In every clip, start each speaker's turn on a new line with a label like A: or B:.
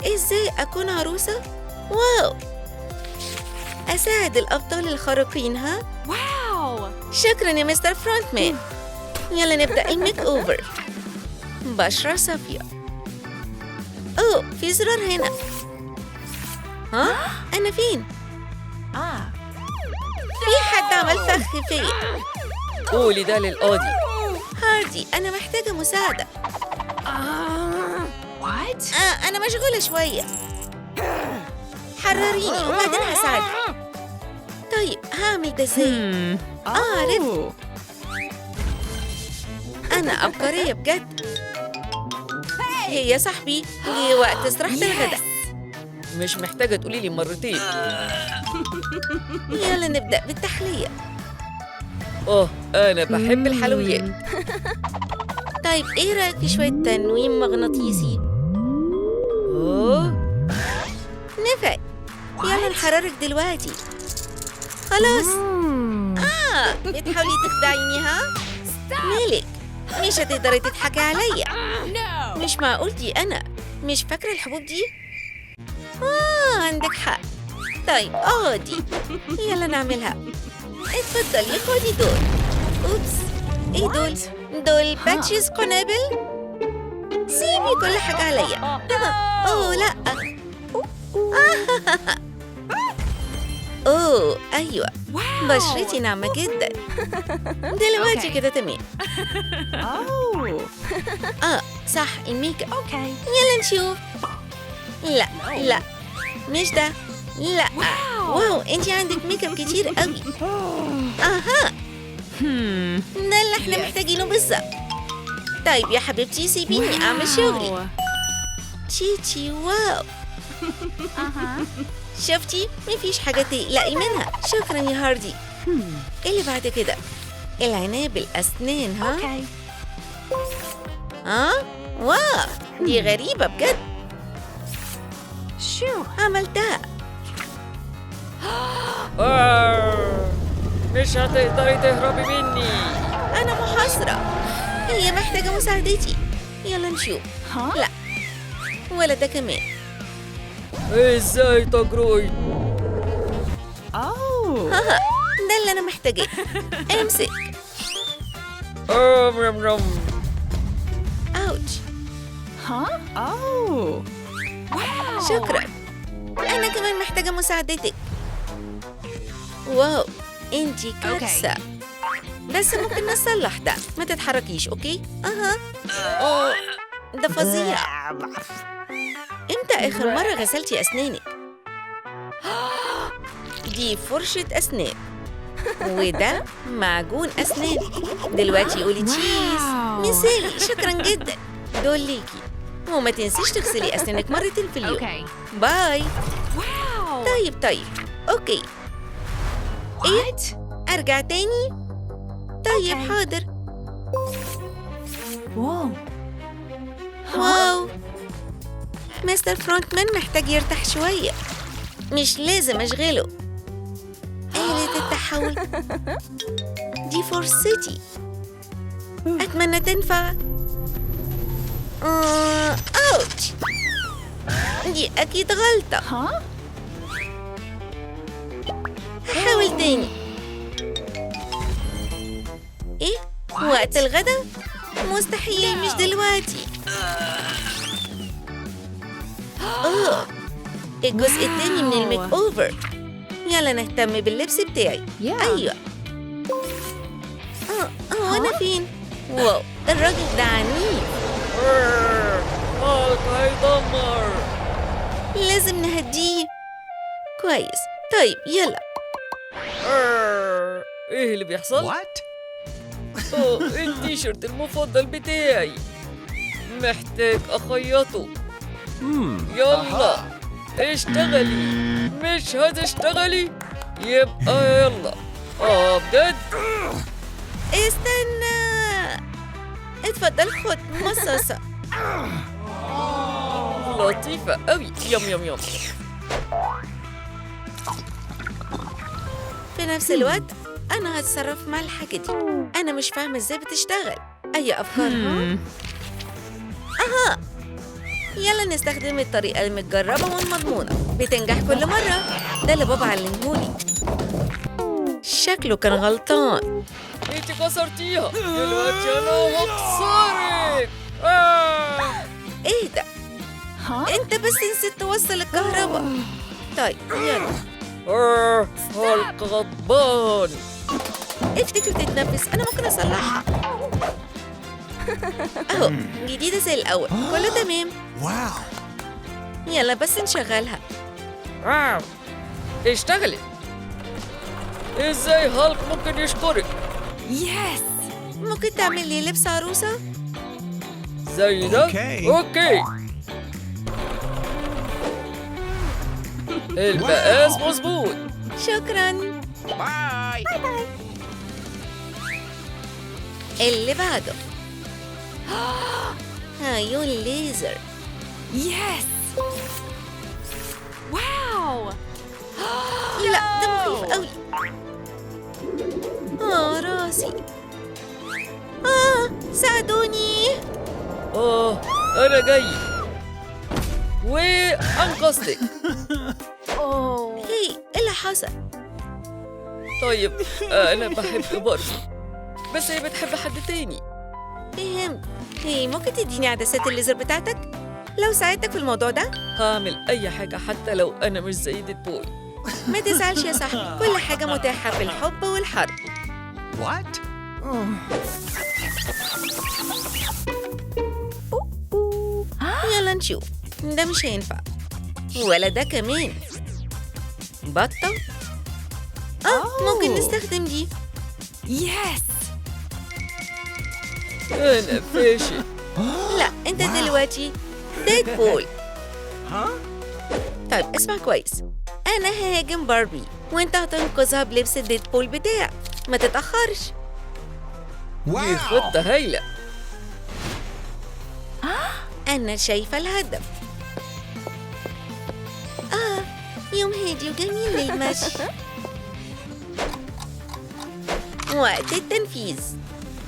A: إزاي أكون عروسة؟ واو! أساعد الأبطال الخارقين ها؟
B: واو!
A: شكراً يا مستر فرونتمان. يلا نبدأ الميك أوفر. بشرة صافية. أوه، في زرار هنا. ها؟ أنا فين؟ في حد عمل فخ فيا. قولي ده للقاضي. هاردي، أنا محتاجة مساعدة.
B: What؟
A: أنا مشغولة شوية. حرريني وبعدين هساعدك. طيب هعمل ده ازاي؟ عرفت. أنا عبقرية بجد. هي يا صاحبي، جه وقت استراحة الغداء. مش محتاجة تقولي لي مرتين. يلا نبدأ بالتحلية. أنا بحب الحلويات. طيب إيه رأيك في شوية تنويم مغناطيسي؟ نفع. يلا نحررك دلوقتي. خلاص. بتحاولي تخدعيني ها؟ مالك؟ مش هتقدري تضحكي عليا. مش معقول دي أنا. مش فاكرة الحبوب دي؟ عندك حق. طيب دي. يلا نعملها. اتفضلي خدي دول. أوبس. إيه دول؟ دول باتشز قنابل؟ سيبي كل حاجة عليا. لأ. أيوة. بشرتي ناعمة جدا. دلوقتي كده تمام. صح الميك اب. يلا نشوف. لا مش ده. لا. واو انتي عندك ميك اب كتير قوي. ده اللي احنا محتاجينه بالظبط. طيب يا حبيبتي سيبيني اعمل شغلي. تشيتشي واو. شفتي؟ مفيش حاجة تقلقي منها. شكراً يا هاردي. إيه اللي بعد كده؟ العناية بالأسنان ها؟ واو دي غريبة بجد. شو عملتها؟
C: مش هتقدري تهربي مني.
A: أنا محاصرة. هي محتاجة مساعدتي. يلا نشوف. لا ولا ده كمان.
C: ازاي تجرؤي؟
A: ده اللي أنا محتاجاه. امسك. أوتش. شكراً. أنا كمان محتاجة مساعدتك. واو انتي كارثة. بس ممكن نصلح ده. ما تتحركيش أوكي؟ ده فظيع. إمتى آخر مرة غسلتي أسنانك؟ دي فرشة أسنان. وده معجون أسنان. دلوقتي قولي تشيز. مثالي. شكراً جداً. دول ليكي. وما تنسيش تغسلي أسنانك مرتين في اليوم. باي. طيب أوكي. إيه؟ أرجع تاني؟ طيب حاضر. واو مستر فرونتمان محتاج يرتاح شوية. مش لازم أشغله. آلة التحول دي فرصتي. أتمنى تنفع. أوتش. دي أكيد غلطة. هحاول تاني. إيه؟ وقت الغدا؟ مستحيل مش دلوقتي. الجزء التاني من الميك أوفر. يلا نهتم باللبس بتاعي. أيوة. وأنا فين؟ واو الراجل ده عنيف.
C: هيدمر.
A: لازم نهديه. كويس. طيب يلا.
C: ايه اللي بيحصل؟ التيشيرت المفضل بتاعي. محتاج أخيطه. يلا اشتغلي. مش هتشتغلي يبقى يلا. بجد؟
A: استنى. اتفضل خد مصاصة.
C: لطيفة قوي. يم
A: في نفس الوقت أنا هتصرف مع الحاجة دي. أنا مش فاهمة إزاي بتشتغل. أي أفكار؟ يلا نستخدم الطريقة المتجربة والمضمونة، بتنجح كل مرة. ده اللي بابا علمهولي. شكله كان غلطان.
C: انت كسرتيها، دلوقتي انا هكسرك.
A: ايه ده؟ انت بس نسيت توصل الكهرباء. طيب يلا
C: هالك غضبان.
A: افتكر تتنفس، انا ممكن اصلحها. اهو جديدة زي الاول، كله تمام.
B: واو.
A: يلا بس نشغلها.
C: واو، اشتغلت. ازاي هالك ممكن يشكرك؟
A: ممكن تعمل لي لبس عروسة؟
C: زي ده؟ اوكي. المقاس مظبوط.
A: شكراً.
B: باي.
A: اللي بعده. عيون ليزر. لا ده مخيف قوي. راسي. ساعدوني.
C: انا جاي وانقذتك.
A: هي ايه اللي حصل؟
C: طيب انا بحب باربي، بس هي بتحب حد تاني.
A: فهمت. هي ممكن تديني عدسات الليزر بتاعتك؟ لو ساعدتك في الموضوع ده
C: هعمل اي حاجة حتى لو انا مش زي ديدبول.
A: ما تزعلش يا صاحبي، كل حاجة متاحة في الحب والحرب.
B: What?
A: يلا نشوف. ده مش هينفع، ولا ده كمان. بطة. ممكن نستخدم دي.
C: انا فاشل.
A: لا انت دلوقتي ديدبول. طيب اسمع كويس، انا ههاجم باربي وانت هتنقذها بلبس الديدبول بتاعك. ما تتأخرش.
C: دي خطة هايلة.
A: أنا شايفة الهدف. يوم هادي وجميل للمشي. وقت التنفيذ.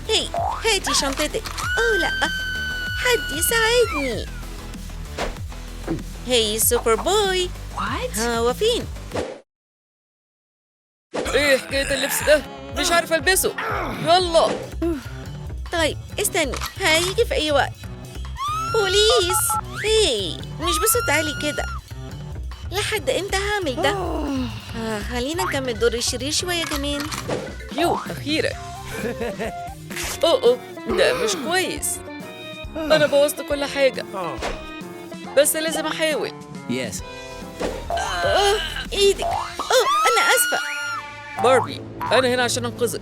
A: هي هاتي شنطتك. لا، حد يساعدني. هي سوبر بوي. هو فين؟
C: ايه حكاية اللبس ده؟ مش عارفة البسه. يلا.
A: طيب استني، هيجي في أي وقت. بوليس. هي مش بصوت عالي كده. لحد امتى هعمل ده؟ خلينا نكمل دور الشرير شوية كمان.
C: يو أخيرا. أوه ده مش كويس. أنا بوظت كل حاجة، بس لازم أحاول.
B: Yes.
A: إيدك. أنا آسفة.
C: باربي أنا هنا عشان أنقذك.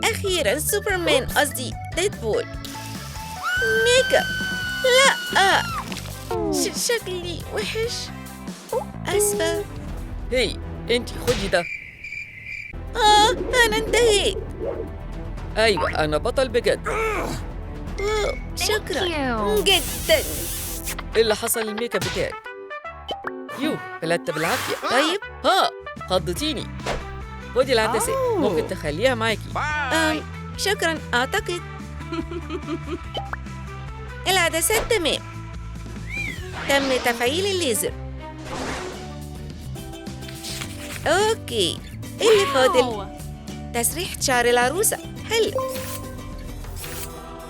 A: أخيراً سوبرمان، قصدي ديدبول. ميك اب. لا شكلي وحش. آسفة.
C: هي أنتي خدي ده.
A: أنا انتهيت.
C: أيوة أنا بطل بجد.
A: واو شكراً جداً.
C: إيه اللي حصل للميك اب بتاعك؟ يو فلتت بالعافية.
A: طيب
C: خضتيني. خدي العدسات، ممكن تخليها معاكي.
A: شكراً. أعتقد العدسات تمام. تم تفعيل الليزر. أوكي، إيه اللي فاضل؟ تسريحة شعر العروسة. حلو.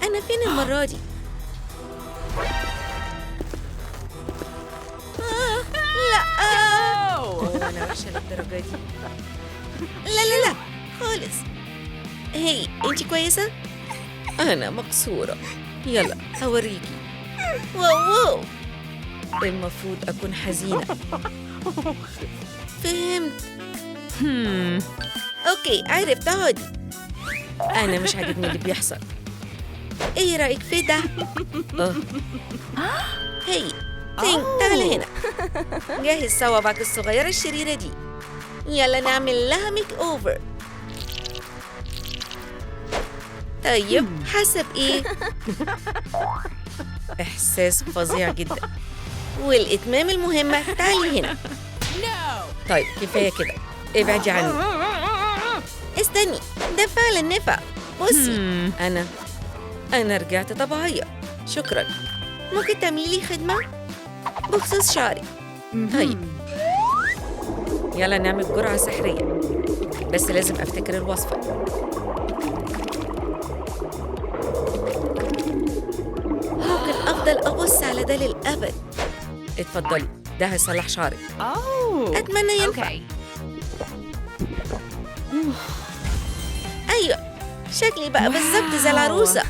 A: أنا فين المرة دي؟ لا أنا وحشة للدرجة دي. لا خالص. هي أنتي كويسة؟
C: أنا مكسورة.
A: يلا هوريكي. واو المفروض أكون حزينة. فهمت. أوكي عرفت. اقعدي. أنا مش عاجبني اللي بيحصل. إيه رأيك في ده؟ هي تينك تعالي هنا. جهز صوابعك الصغيرة الشريرة دي. يلا نعمل لها ميك أوفر. طيب حسب إيه؟ إحساس فظيع جدا. والإتمام المهمة تعالي هنا. طيب كفاية كده، ابعدي عني. استني، ده فعلا نفع. بصي أنا أنا رجعت طبيعية. شكراً. ممكن تعملي لي خدمة؟ بخصوص شعري. طيب. يلا نعمل جرعة سحرية. بس لازم أفتكر الوصفة. ممكن أفضل أبص على ده للأبد. اتفضلي، ده هيصلح شعرك. أتمنى ينفع. أيوة، شكلي بقى بالظبط زي العروسة.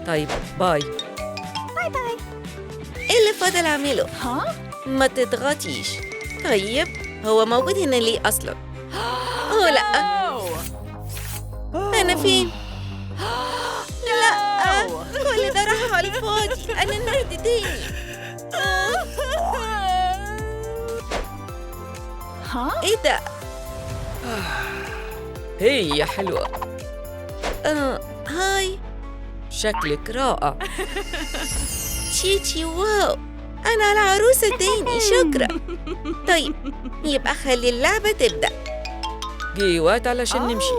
A: طيب، باي. إيه اللي فاضل أعمله؟ ما تضغطيش. طيب، هو موجود هنا ليه أصلاً؟ أوه لأ. أنا فين؟ لأ، كل ده راح على الفاضي. أنا نرد تاني. إيه ده؟
C: هي يا حلوة،
A: هاي.
C: شكلك رائع.
A: تشيتشي، واو، أنا العروسة تاني. شكرا. طيب، يبقى خلي اللعبة تبدأ.
C: جه وقت علشان نمشي.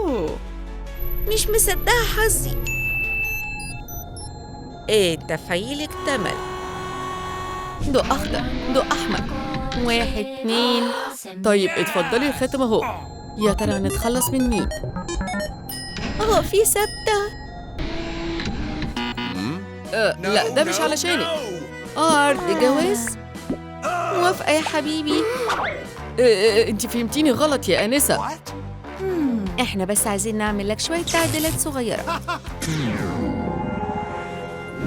A: مش مصدقة حظي. إيه تفعيل اكتمل.
C: ضوء أخضر، ضوء أحمر. 1 2. طيب اتفضلي الخاتم أهو. يا ترى نتخلص من مين؟
A: في ثابتة.
C: لا، ده مش علشانك. عرض جواز. موافقة يا حبيبي. انت فهمتيني غلط يا آنسة.
A: احنا بس عايزين نعمل لك شوية تعديلات صغيرة.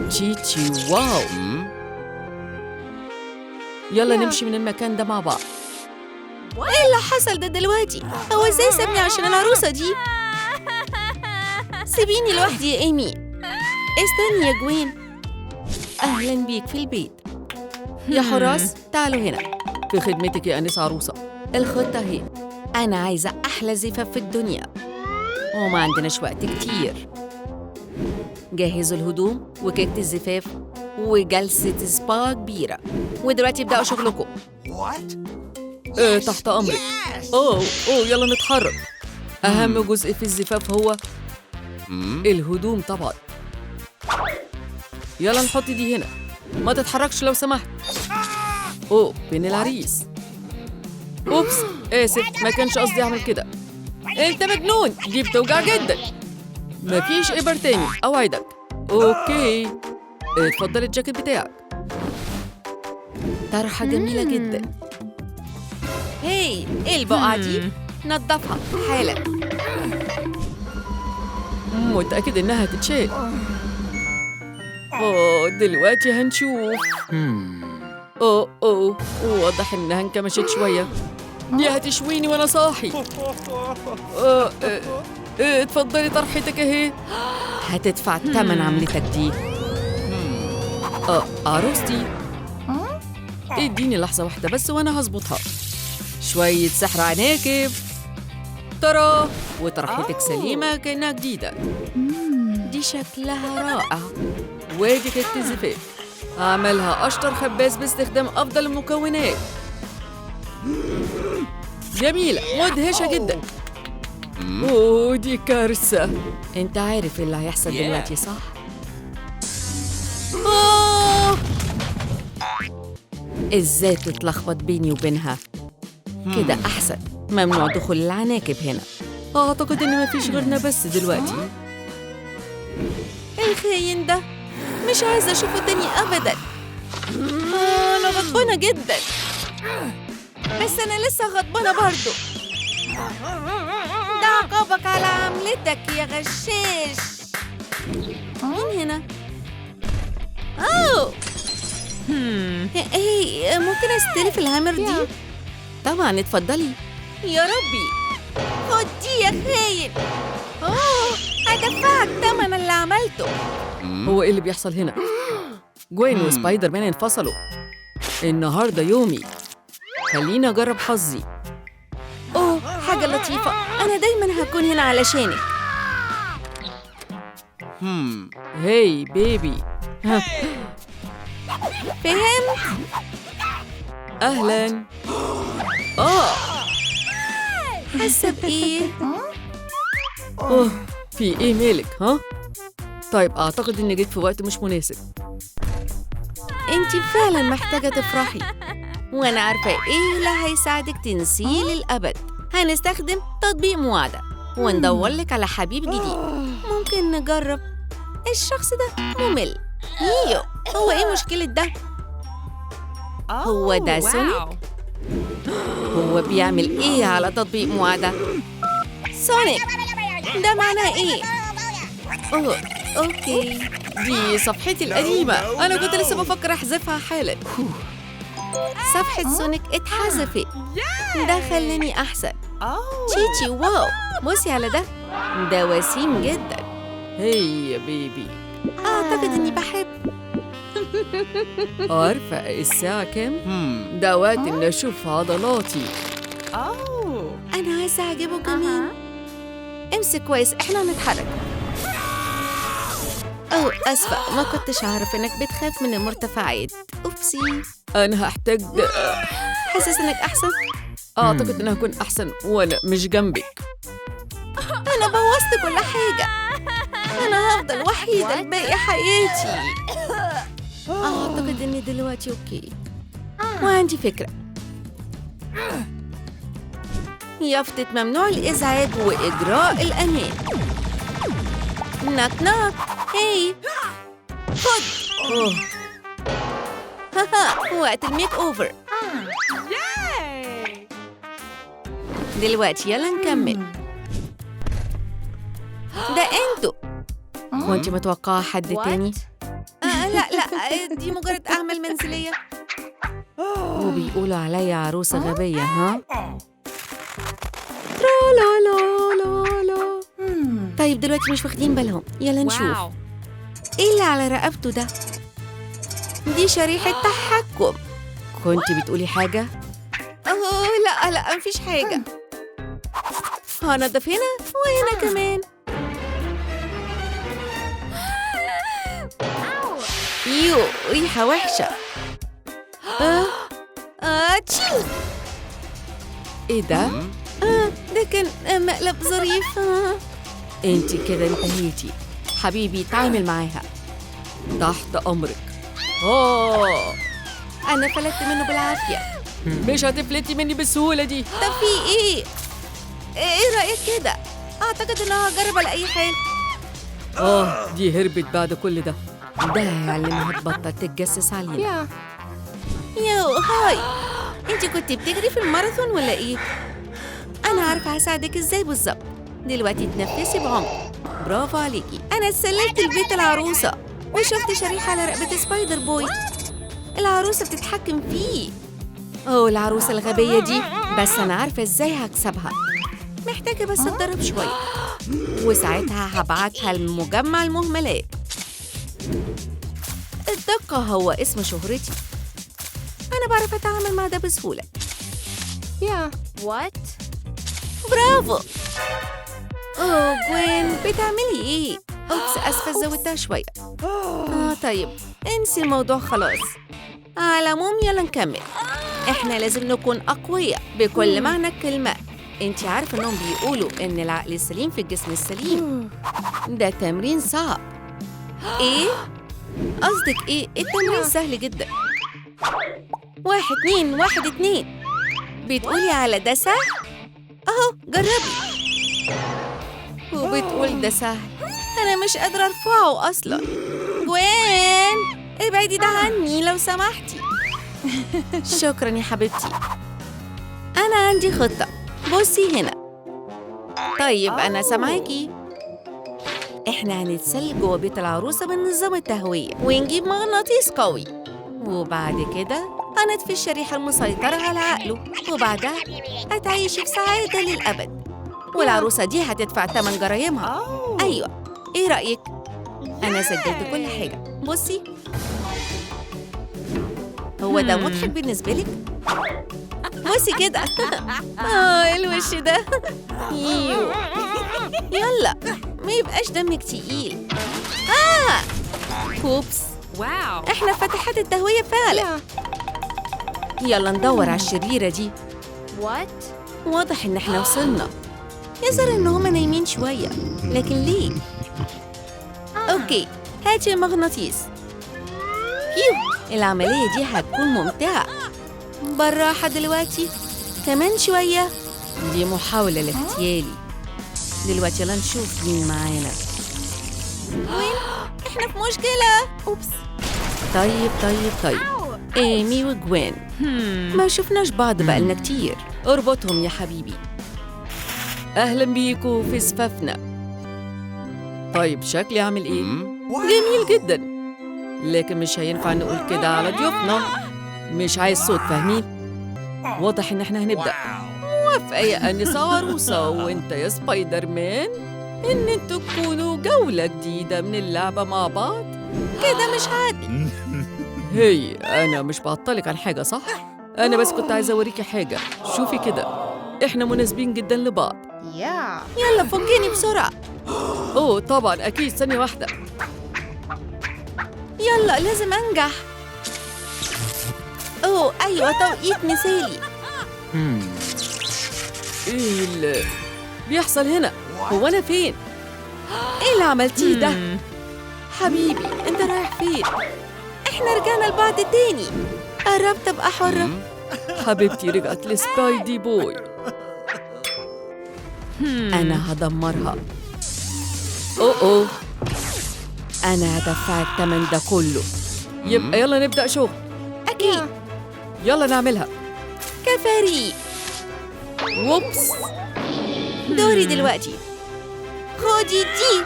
C: تشيتشي، واو. يلا نمشي من المكان ده مع بعض.
A: ايه اللي حصل ده دلوقتي؟ هو ازاي سابني عشان العروسة دي؟ سيبيني لوحدي يا ايمي. استني يا جوين. اهلا بيك في البيت.
C: يا حراس، تعالوا هنا. في خدمتك يا آنسة عروسة.
A: الخطة هي. أنا عايزة أحلى زفاف في الدنيا، وما عندناش وقت كتير. جهزوا الهدوم وكيكة الزفاف وجلسة سبا كبيرة، ودلوقتي ابدأوا شغلكم.
C: تحت أمرك. يلا نتحرك. أهم جزء في الزفاف هو الهدوم طبعا. يلا نحط دي هنا. ما تتحركش لو سمحت. فين العريس؟ أوبس، آسف، ما كانش قصدي أعمل كده. أنت مجنون، دي بتوجع جدا. مفيش إبر تاني، أوعدك. أوكي، اتفضل الجاكيت بتاعك.
A: طرحة جميلة جدا. هاي، إيه البقعة دي؟ نظفها حالا.
C: متأكد إنها تتشال. دلوقتي هنشوف. واضح إنها انكمشت شوية. دي هتشويني وأنا صاحي. اتفضلي طرحتك أهي.
A: هتدفع ثمن عملتك دي.
C: عروستي، اديني لحظة واحدة بس وأنا هظبطها. شوية سحر عناكب. ترى وطرحتك سليمة كأنها جديدة.
A: دي شكلها رائع.
C: وادي كيكة الزفاف. أعملها أشطر خباز باستخدام أفضل المكونات. جميلة، مدهشة جدا. دي كارثة.
A: انت عارف اللي هيحصل دلوقتي صح؟ ازاي تتلخبط بيني وبينها؟ كده أحسن. ممنوع دخول العناكب هنا.
C: أعتقد إن مفيش غيرنا بس دلوقتي.
A: الخاين ده مش عايزة أشوفه تاني أبداً. أنا غضبانة جداً، بس أنا لسه غضبانة برضو. ده عقابك على عملتك يا غشاش. مين هنا؟ هي ممكن أستلف الهامر دي؟ طبعاً، اتفضلي. يا ربي، خد دي يا خاين. هدفعك تمن اللي عملته.
C: هو إيه اللي بيحصل هنا؟ جوين وسبايدر مان انفصلوا. النهاردة يومي. خليني أجرب حظي.
A: حاجة لطيفة. أنا دايماً هكون هنا علشانك.
C: هاي بيبي.
A: فهمت؟
C: أهلاً.
A: حاسة بإيه؟
C: في إيه مالك ها؟ طيب أعتقد إني جيت في وقت مش مناسب.
A: انت فعلا محتاجة تفرحي، وانا عارفة ايه اللي هيساعدك تنسيه للأبد. هنستخدم تطبيق مواعدة وندور لك على حبيب جديد. ممكن نجرب. الشخص ده ممل. ايوه، هو ايه مشكلة ده؟ هو ده سونيك؟ هو بيعمل ايه على تطبيق مواعدة؟ سونيك ده معناه ايه؟ اوه، اوكي.
C: دي صفحتي القديمة، أنا كنت لسه بفكر أحذفها حالا.
A: صفحة سونيك اتحذفت. ده خلاني أحسن. تشيتشي، واو، بصي على ده. ده وسيم جدا.
C: هي يا بيبي،
A: أعتقد إني بحب.
C: عارفة الساعة كام؟
B: Hmm.
C: ده وقت إني أشوف عضلاتي.
A: أنا عايزة أعجبه كمان. امسك كويس، إحنا هنتحرك. أوه، أسفة، ما كنتش أعرف إنك بتخاف من المرتفعات. أوبسي.
C: أنا هحتاج
A: حاسس إنك أحسن؟
C: أعتقد إنها هكون أحسن وأنا مش جنبك.
A: أنا بوظت كل حاجة. أنا هفضل وحيدة لباقي حياتي. أعتقد إني دلوقتي أوكي. وعندي فكرة. يافطة ممنوع الإزعاج وإجراء الأمان. ناك ناك. هاي، خد.
C: أوه.
A: هاها، وقت الميك أوفر. دلوقتي يلا نكمل. ده انتوا.
C: وأنت متوقعة حد تاني؟
A: لا لا، دي مجرد أعمال منزلية.
C: وبيقولوا عليا عروسة غبية، ها؟
A: لا لا لا لا. طيب دلوقتي مش واخدين بالهم، يلا نشوف. ايه اللي على رقبته ده؟ دي شريحة تحكم.
C: كنت بتقولي حاجة؟
A: اوه لا لا، مفيش حاجة. هنضف هنا وهنا كمان. يو، ريحة وحشة. تشي.
C: إيه ده؟
A: ده كان مقلب ظريف.
C: أنت كده انتهيتي. حبيبي تعامل معاها. تحت أمرك.
A: أنا فلتت منه بالعافية.
C: مش هتفلتي مني بالسهولة دي.
A: طب في إيه؟ إيه رأيك كده؟ أعتقد إنها هجرب على أي حال.
C: دي هربت بعد كل ده. ده هيعلمها تبطل تتجسس علينا.
A: يو هاي، انت كنت بتجري في الماراثون ولا ايه؟ انا عارفه هساعدك ازاي بالظبط. دلوقتي تنفسي بعمق. برافو عليكي. انا اتسللت لبيت العروسه وشفت شريحه على رقبه سبايدر بوي. العروسه بتتحكم فيه. العروسه الغبيه دي، بس انا عارفه ازاي هكسبها. محتاجه بس اتدرب شويه، وساعتها هبعتها لمجمع المهملات. الدقة هو اسم شهرتي. أنا بعرف أتعامل مع ده بسهولة. وات؟ برافو. جوين، بتعملي إيه؟ أوبس، أسفة زودتها شوية. طيب، انسي الموضوع خلاص. على العموم يلا نكمل. إحنا لازم نكون أقوياء بكل معنى الكلمة. أنتي عارفة إنهم بيقولوا إن العقل السليم في الجسم السليم. ده تمرين صعب. إيه؟ قصدك إيه؟ التمرين سهل جدا. 1 2 1 2. بتقولي على ده سهل؟ أهو جربي. وبتقول ده سهل. أنا مش قادرة أرفعه أصلا. جوين، ابعدي ده عني لو سمحتي. شكرا يا حبيبتي. أنا عندي خطة. بصي هنا. طيب أنا سامعاكي. إحنا هنتسلل جوه بيت العروسة بنظام التهوية ونجيب مغناطيس قوي، وبعد كده هنطفي الشريحة المسيطرة على عقله، وبعدها هتعيشي في سعادة للأبد، والعروسة دي هتدفع ثمن جرايمها. أيوة، إيه رأيك؟ أنا سجلت كل حاجة. بصي، هو ده مضحك بالنسبة لك؟ بصي كده. الوش ده. يلا، ما يبقاش دمك تقيل. اوبس،
D: واو،
A: احنا فتحات التهوية فعلا. يلا ندور على الشريرة دي.
D: وات؟
A: واضح ان احنا وصلنا. يظهر ان هما نايمين شوية، لكن ليه؟ أوكي، هاتي المغناطيس. العملية دي هتكون ممتعة. بالراحة دلوقتي، كمان شوية. دي محاولة لاغتيالي. دلوقتي يلا نشوف مين معانا. وين؟ إحنا في مشكلة. أوبس. طيب. إيمي وجوين. ما شفناش بعض بقالنا كتير. اربطهم يا حبيبي.
C: أهلا بيكوا في زفافنا. طيب شكلي عامل إيه؟
B: What?
C: جميل جدا، لكن مش هينفع نقول كده على ضيوفنا. مش عايز صوت، فاهمين؟ واضح إن إحنا هنبدأ.
B: Wow.
C: موافقة يا أنسة عروسة وأنت يا سبايدر مان إن انتوا تكونوا جولة جديدة من اللعبة مع بعض.
A: كده مش عادل.
C: هي أنا مش بعطلك عن حاجة صح؟ أنا بس كنت عايزة أوريكي حاجة. شوفي كده، إحنا مناسبين جدا لبعض.
A: يلا فكيني بسرعة.
C: أوه طبعا أكيد، ثانية واحدة.
A: يلا لازم أنجح. أوه أيوة، توقيت مثالي.
C: إيه اللي بيحصل هنا؟ هو أنا فين؟ إيه اللي عملتيه ده؟ حبيبي أنت رايح فين؟
A: إحنا رجعنا لبعض تاني. قربت أبقى حرة.
C: حبيبتي رجعت لسبايدي بوي. أنا هدمرها. أوه أنا هدفع الثمن ده كله. يبقى يلا نبدأ شغل.
A: أكيد.
C: يلا نعملها.
A: كفريق.
C: ووبس.
A: دوري دلوقتي. خدي دي.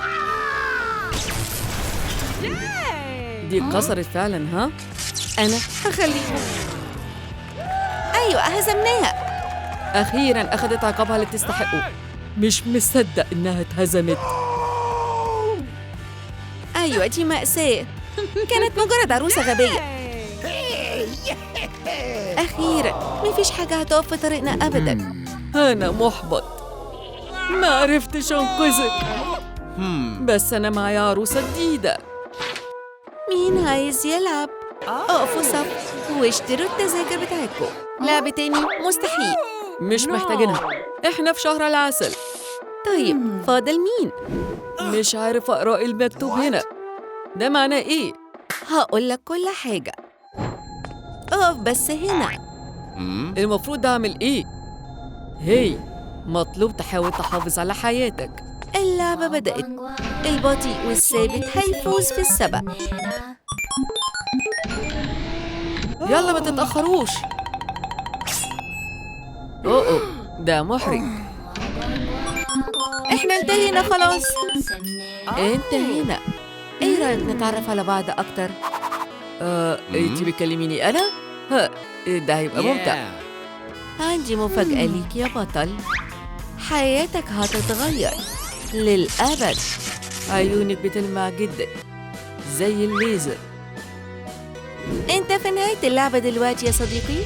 C: دي اتكسرت فعلا ها؟
A: أنا هخليها. أيوة هزمناها.
C: أخيراً أخذت عقابها اللي تستحقه. مش مصدق إنها اتهزمت.
A: أيوة دي مأساة. كانت مجرد عروسة غبية. أخيراً مفيش حاجة هتقف في طريقنا أبداً.
C: أنا محبط، ما عرفتش أنقذك. بس أنا معايا عروسة جديدة.
A: مين عايز يلعب؟ اقفوا صف واشتروا التذاكر بتاعتكم. لعبة تاني مستحيل.
C: مش محتاجينها، إحنا في شهر العسل.
A: طيب فاضل مين؟
C: مش عارف أقرأ المكتوب هنا، ده معناه إيه؟
A: هقول لك كل حاجة. اقف بس هنا.
C: المفروض أعمل إيه؟ هي مطلوب تحاول تحافظ على حياتك.
A: اللعبة بدأت. البطيء والثابت هيفوز في السبق.
C: يلا ما تتأخروش. أوه ده محرج.
A: احنا انتهينا خلاص.
C: انتهينا.
A: ايه رأيك نتعرف على بعض أكتر؟
C: انتي بتكلميني أنا؟ ها ده هيبقى ممتع.
A: عندي مفاجأة ليك يا بطل. حياتك هتتغير للأبد.
C: عيونك بتلمع جدا زي الليزر.
A: انت في نهاية اللعبة دلوقتي يا صديقي.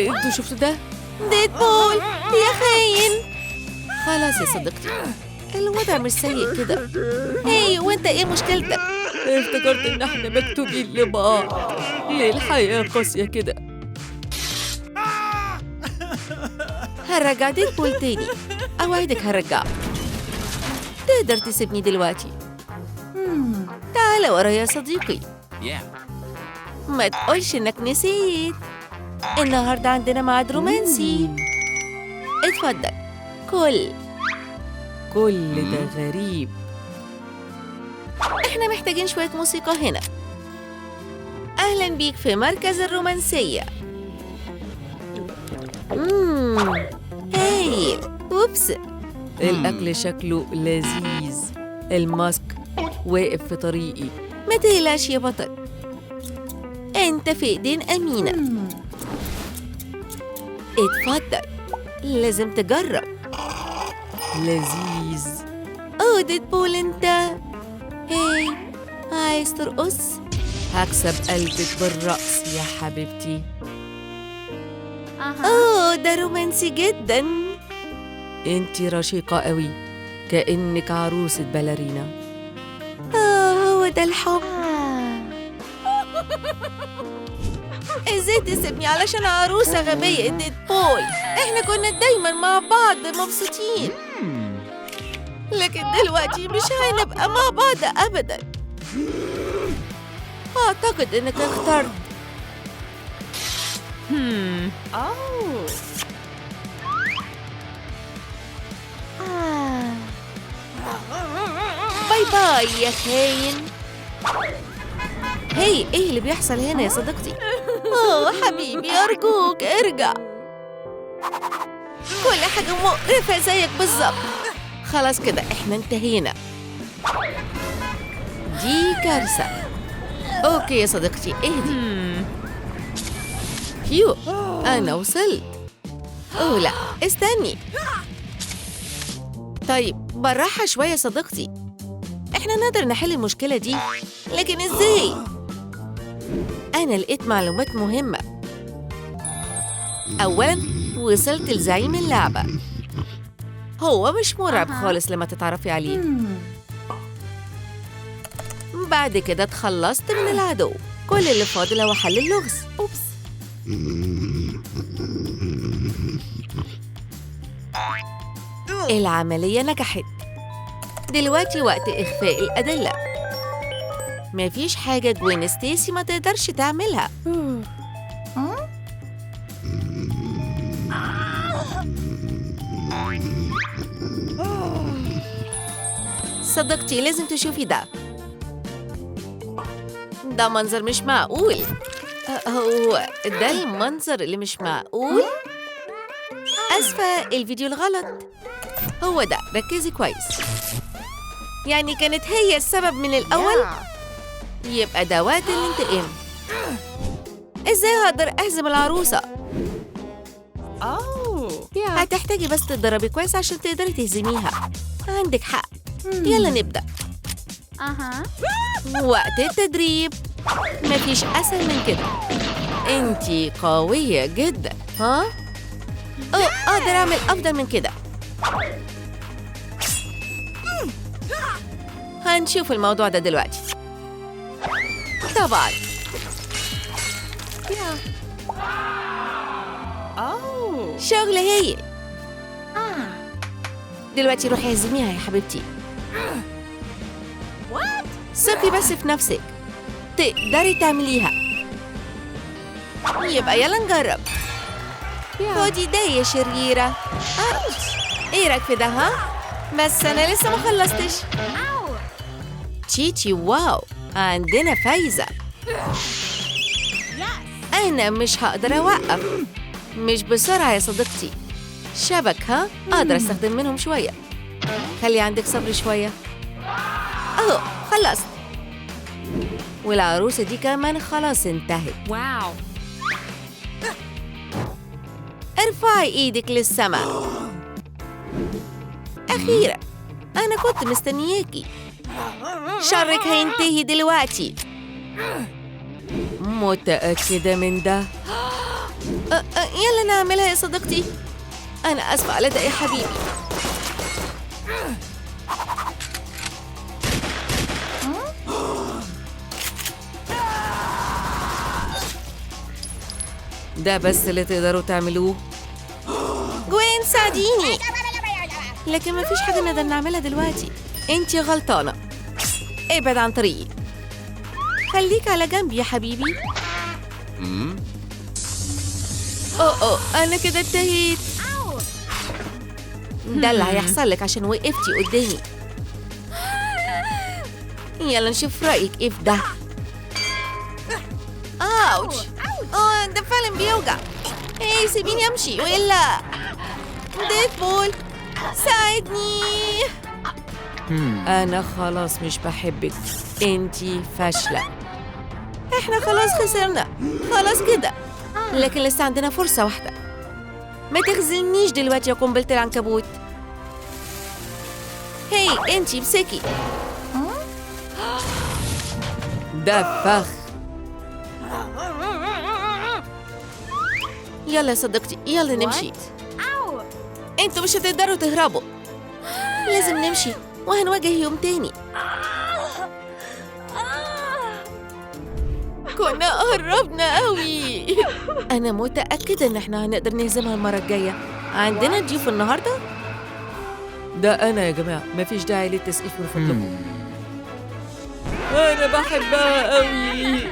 C: انتوا شفتوا ده؟
A: ديدبول يا خاين. خلاص يا صديقتي، الوضع مش سيء كده. هي وانت ايه مشكلتك؟
C: افتكرت ان احنا مكتوبين لبعض. ليه الحياة قاسية كده؟
A: هرجع ديدبول تاني، اوعدك هرجعه. تقدر تسيبني دلوقتي؟ تعال ورايا يا صديقي. ما تقولش انك نسيت. النهارده عندنا ميعاد رومانسي. اتفضل
C: كل ده غريب.
A: احنا محتاجين شوية موسيقى هنا. اهلا بيك في مركز الرومانسية. هايل. وبس.
C: الأكل شكله لذيذ. الماسك واقف في طريقي.
A: ما تقلقش يا بطل، انت في ايدين امينة. اتفضل، لازم تجرب.
C: لذيذ.
A: اوه ديدبول انت. هاي، عايز ترقص؟
C: هكسب قلبك بالرقص يا حبيبتي.
A: اوه ده رومانسي جدا.
C: انتي رشيقة قوي، كأنك عروسة باليرينا.
A: هو ده الحب. ازاي تسيبني علشان عروسة غبية ديدبول؟ احنا كنا دايما مع بعض مبسوطين. لكن دلوقتي مش هنبقى مع بعض أبداً. أعتقد إنك اخترت.
D: Oh.
A: باي باي يا خاين. هي إيه اللي بيحصل هنا يا صديقتي؟ حبيبي أرجوك ارجع. كل حاجة مقرفة زيك بالظبط. خلاص كده إحنا انتهينا. دي كارثة. أوكي يا صديقتي اهدي. هيو أنا وصلت. لا استني. طيب بالراحة شوية يا صديقتي. إحنا نقدر نحل المشكلة دي، لكن إزاي؟ أنا لقيت معلومات مهمة. أولاً وصلت لزعيم اللعبة. هو مش مرعب خالص لما تتعرفي عليه. بعد كده اتخلصت من العدو. كل اللي فاضل هو حل اللغز. أوبس. العملية نجحت. دلوقتي وقت إخفاء الأدلة. مفيش حاجة جوين ستيسي ما تقدرش تعملها. صديقتي لازم تشوفي ده. ده منظر مش معقول. هو ده المنظر اللي مش معقول؟ أسفة الفيديو الغلط. هو ده، ركزي كويس. يعني كانت هي السبب من الأول؟ يبقى ده وقت الانتقام. إزاي هقدر أهزم العروسة؟ هتحتاجي بس تتدربي كويس عشان تقدري تهزميها. عندك حق. يلا نبدأ. وقت التدريب. مفيش أسهل من كده. انتي قوية جدا. أقدر أعمل أفضل من كده. هنشوف الموضوع ده دلوقتي. طبعا. شغل هايل. دلوقتي روحي اهزميها يا حبيبتي. ثقي بس في نفسك. تقدري تعمليها. يبقى يلا نجرب. خدي ده يا شريرة. ايه رأيك في ده ها؟ بس أنا لسه ما خلصتش. تشيتشي واو، عندنا فايزة. أنا مش هقدر أوقف. مش بسرعة يا صديقتي. شبك ها؟ أقدر أستخدم منهم شوية. خلي عندك صبر شوية. خلصت. والعروسة دي كمان خلاص انتهت.
D: Wow.
A: ارفعي ايدك للسماء. أخيرا أنا كنت مستنياكي. شرك هينتهي دلوقتي. متأكدة من ده؟ يلا نعملها يا صديقتي. أنا أسفة على ده يا حبيبي. ده بس اللي تقدروا تعملوه. جوين ساعديني. لكن مفيش حاجة نقدر نعملها دلوقتي. انتي غلطانة. ابعد عن طريقي. خليك على جنب يا حبيبي. أنا كده انتهيت. ده اللي هيحصل لك عشان وقفتي قدامي. يلا نشوف رأيك ايه في ده. أوتش. ده فعلا بيوجع. سيبيني أمشي وإلا. ديدبول ساعدني. أنا خلاص مش بحبك. انتي فاشلة. احنا خلاص خسرنا. خلاص كده. لكن لسه عندنا فرصة واحدة. ما تخزنيش دلوقتي يا قنبلة العنكبوت. انتي امسكي. ده فخ. يلا يا صديقتي يلا نمشي. انتوا مش هتقدروا تهربوا. لازم نمشي وهنواجه يوم تاني. كنا قربنا قوي. أنا متأكدة إن إحنا هنقدر نهزمها المرة الجاية. عندنا ضيوف النهاردة؟
C: ده أنا يا جماعة، مفيش داعي للتسقيف من فضلكم. أنا بحبها قوي.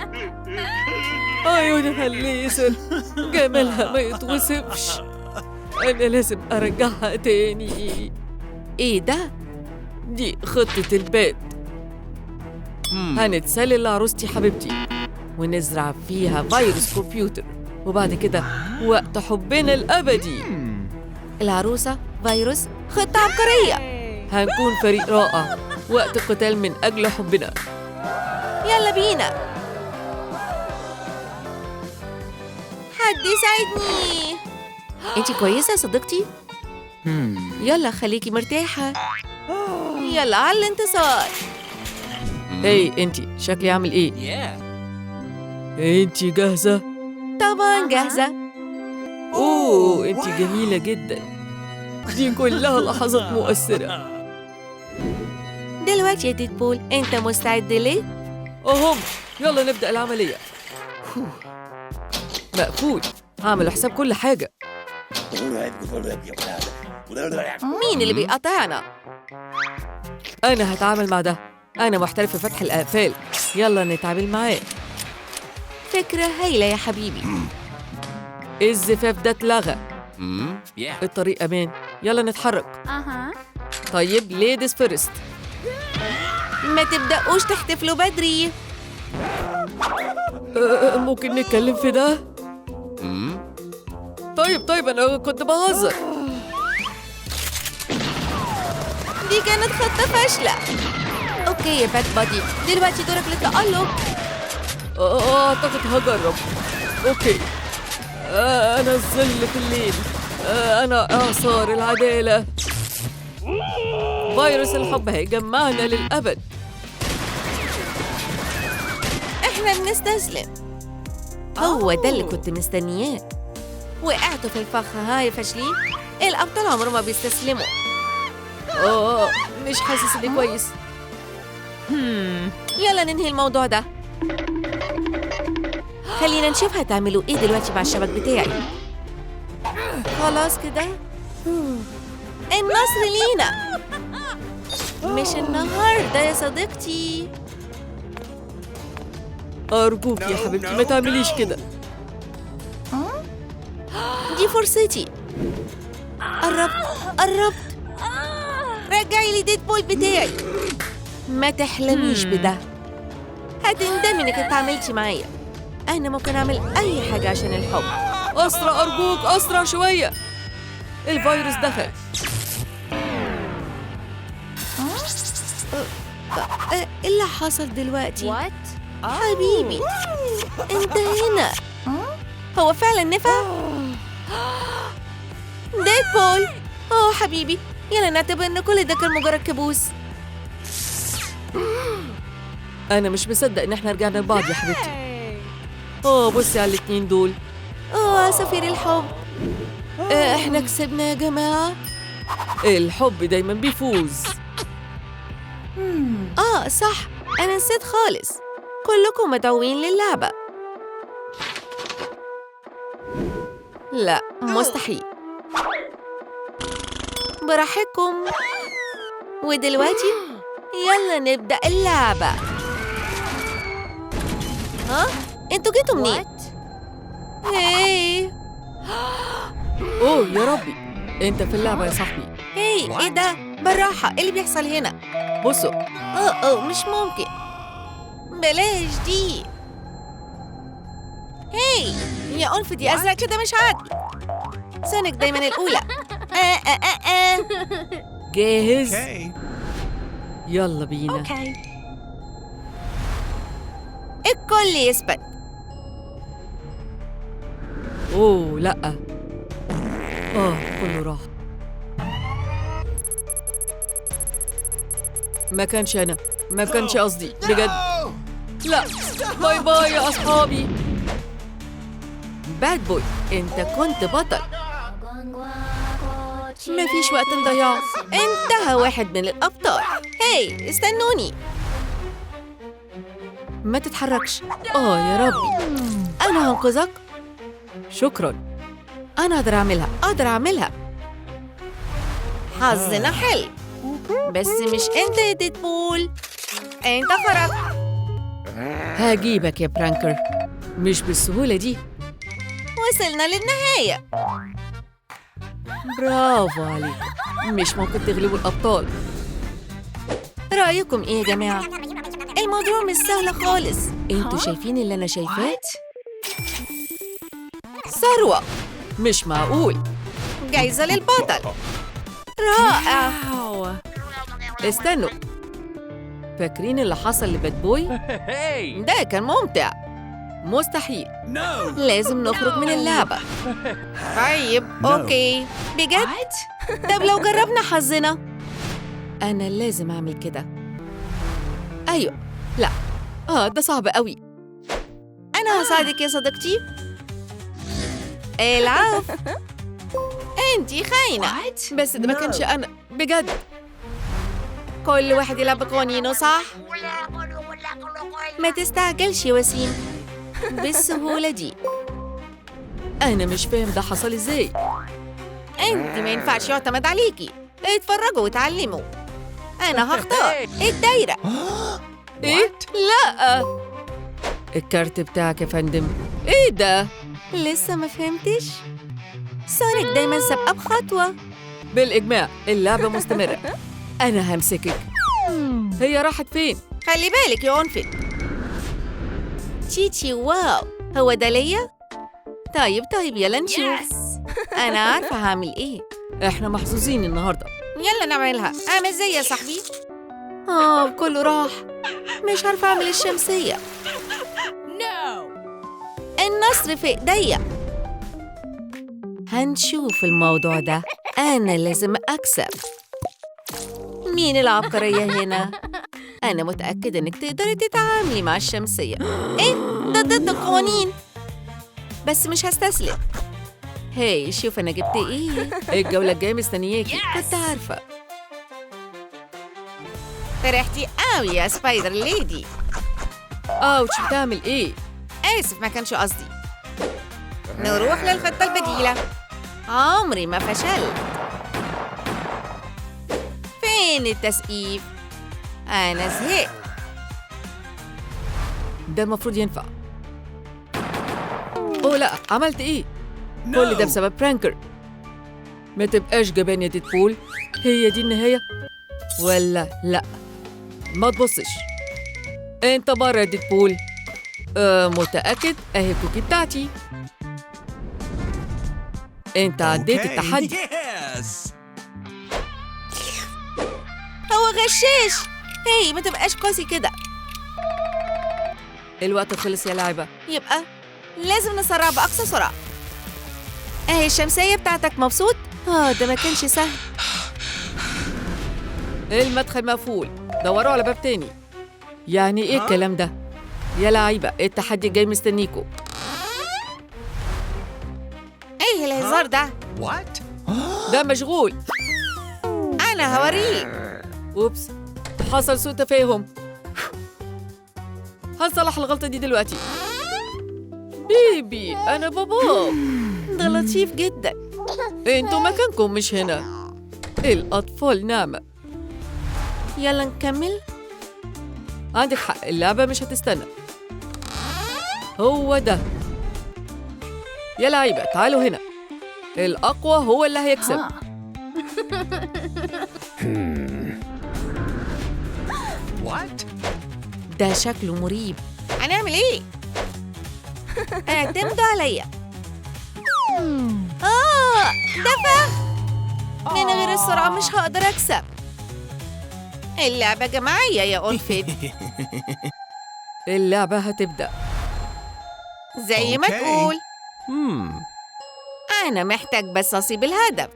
C: عيونها الليزر جمالها ما يتوصفش. أنا لازم أرجعها تاني. إيه ده؟ دي خطة البيت. هنتسلل لعروستي حبيبتي ونزرع فيها فيروس كمبيوتر، وبعد كده وقت حبنا الأبدي. العروسة فيروس، خطة عبقرية. هنكون فريق رائع وقت القتال من أجل حبنا. يلا بينا. حد يساعدني. انتي كويسة يا صديقتي؟ يلا خليكي مرتاحة. يلا على الانتصار. هاي انتي شكلي عامل ايه؟
B: Yeah.
C: انتي جاهزة؟ طبعا جاهزة. اوه انتي جميلة جدا. دي كلها لحظات مؤثرة. دلوقتي يا ديدبول انت مستعد ليه؟ اهم يلا نبدأ العملية. مقفول. هعمل حساب كل حاجة. مين اللي بيقاطعنا؟ أنا هتعامل مع ده. أنا محترف في فتح الأقفال. يلا نتعامل معاه. فكرة هايلة يا حبيبي. الزفاف ده اتلغى.
B: Yeah.
C: الطريق أمان. يلا نتحرك. طيب ليديز فيرست. ما تبدأوش تحتفلوا بدري. ممكن نتكلم في ده؟ طيب أنا كنت بهزر. دي كانت خطة فاشلة. أوكي يا بات بادي، دلوقتي دورك للتألق. أعتقد هجرب. أوكي. أنا الظل في الليل. أنا إعصار العدالة. فيروس الحب هيجمعنا للأبد. إحنا بنستسلم. هو ده اللي كنت مستنياه. وقعتوا في الفخ هاي فاشلين. الأبطال عمرهم ما بيستسلموا. مش حاسس إني كويس. يلا ننهي الموضوع ده. خلينا نشوف هتعملوا إيه دلوقتي مع الشبك بتاعي. خلاص كده. النصر لينا. مش النهاردة يا صديقتي. أرجوك يا حبيبتي ما تعمليش كده. دي فرصتي. قربت. رجعي لي ديدبول بتاعي. ما تحلميش بده. هتندمي انك اتعاملتي معايا. انا ممكن اعمل اي حاجة عشان الحب. اسرع ارجوك، اسرع شوية. الفيروس دخل. ايه اللي حصل دلوقتي؟ حبيبي انت هنا. هو فعلا نفع؟ ديدبول. حبيبي يلا نعتبر ان كل ده كان مجرد كابوس. انا مش مصدق ان احنا رجعنا لبعض يا حبيبتي. بصي على الاتنين دول. عصافير الحب. احنا كسبنا يا جماعة. الحب دايما بيفوز. صح، انا نسيت خالص. كلكم مدعوين للعبة. لا مستحيل. براحتكم. ودلوقتي يلا نبدأ اللعبة. انتوا جيتوا منين؟ هاي. يا ربي انت في اللعبة يا صاحبي. هاي ايه ده؟ بالراحة، ايه اللي بيحصل هنا؟ بصوا. مش ممكن. بلاش دي. هاي يا أنفدي أزرق كده مش عادل. سونيك دايما الأولى. جاهز؟ يلا بينا. الكل يثبت. لأ. كله راح. ما كانش قصدي بجد. لا باي باي يا أصحابي. باد بوي انت كنت بطل. مفيش وقت نضيعه. انتهى واحد من الأبطال. هاي استنوني. ما تتحركش. يا ربي أنا هنقذك. شكرا. أنا أقدر أعملها. حظنا حلو.
A: بس مش انت يا ديدبول، انت خرجت.
C: هجيبك يا برانكر، مش بالسهولة دي.
A: وصلنا للنهاية.
C: برافو عليك، مش ممكن تغلبوا الأبطال.
A: رأيكم ايه يا جماعة؟ الموضوع مش سهل خالص.
C: انتوا شايفين اللي أنا شايفاه؟ ثروة، مش معقول.
A: جايزة للبطل. رائع.
C: استنوا، فاكرين اللي حصل لباد بوي؟
B: Hey!
C: ده كان ممتع. مستحيل،
B: No!
C: لازم نخرج من اللعبة.
A: طيب اوكي. بجد؟ طب لو جربنا حظنا؟
C: أنا لازم أعمل كده. أيوة، لا، ده صعب قوي.
A: أنا هساعدك يا صديقتي. العفو. انتي خاينة.
C: بس ده ما كانش أنا، بجد.
A: كل واحد يلعب بقوانينه صح؟ ما تستعجلش يا وسيم بالسهولة دي.
C: أنا مش فاهم ده حصل إزاي.
A: انت ما ينفعش يعتمد عليكي. اتفرجوا وتعلموا. أنا هختار الدايرة.
C: إيه؟ لا، الكارت بتاعك يا فندم. إيه ده؟
A: لسه ما فهمتش؟ سونيك دايما سابقة بخطوة.
C: بالإجماع اللعبة مستمرة. أنا همسكك. هي راحت فين؟
A: خلي بالك يا أنفت. تشيتشي واو، هو ده ليا؟ طيب يلا نشوف. أنا عارفة هعمل إيه.
C: إحنا محظوظين النهاردة.
A: يلا نعملها. أعمل إزاي يا صاحبي؟
C: كله راح.
A: مش عارفة أعمل الشمسية. النصر في إيديا. هنشوف الموضوع ده. أنا لازم أكسب. مين العبقرية هنا؟ أنا متأكدة إنك تقدري تتعاملي مع الشمسية. إيه؟ ده ضد القوانين. بس مش هستسلم. هاي، شوف أنا جبت إيه.
C: الجولة الجاية مستنياكي، كنت عارفة.
A: فرحتي قوي يا سبايدر ليدي.
C: أوتش، بتعمل إيه؟
A: آسف، ما كانش قصدي. نروح للخطة البديلة. عمري ما فشلت. فين التسقيف؟ أنا زهقت.
C: ده المفروض ينفع. لا، عملت إيه؟ كل ده بسبب برانكر. ما تبقاش جبان يا ديدبول. هي دي النهاية ولا لأ؟ ما تبصش. انت بره يا ديدبول. متأكد؟ اهي الكوكي بتاعتي. انت عديت التحدي.
B: Yes!
A: هو غشاش. هي ما تبقاش قاسي كده.
C: الوقت خلص يا لاعبة.
A: يبقى لازم نسرع بأقصى سرعة. اهي الشمسية بتاعتك. مبسوط؟ ده ما كانش سهل.
C: المدخل مقفول، دوروا على باب تاني. يعني ايه الكلام ده؟ يا لعيبة، التحدي الجاي مستنيكوا.
A: ايه الهزار ده؟
B: What?
C: ده مشغول.
A: أنا هوريك.
C: اوبس، حصل سوء تفاهم. هنصلح الغلطة دي دلوقتي. بيبي، أنا بابا.
A: ده لطيف جدا.
C: انتوا مكانكم مش هنا. الأطفال نعمة.
A: يلا نكمل.
C: عندك حق، اللعبة مش هتستنى. هو ده. يا لعيبة، تعالوا هنا. الأقوى هو اللي هيكسب.
B: What?
A: ده شكله مريب. هنعمل ايه؟ اعتمدوا عليا. ده فخ. من غير السرعة مش هقدر أكسب. اللعبة جماعية يا أنفت.
C: اللعبة هتبدأ.
A: زي ما
B: أوكي.
A: تقول.
B: Hmm.
A: أنا محتاج بس أصيب الهدف.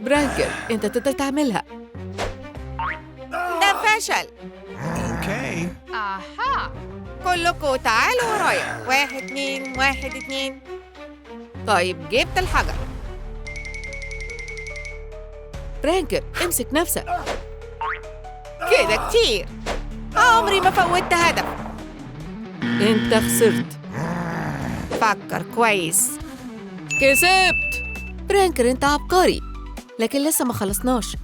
C: برانكر، انت تقدر تعملها.
A: ده فشل.
B: Okay.
A: كلكم تعالوا ورايا. 1 2 1 2. طيب جبت الحجر.
C: برانكر، امسك نفسك.
A: كده كتير. عمري ما فوتت هدف.
C: انت خسرت.
A: فكر كويس.
C: كسبت. برانكر، انت عبقري. لكن لسه ما خلصناش.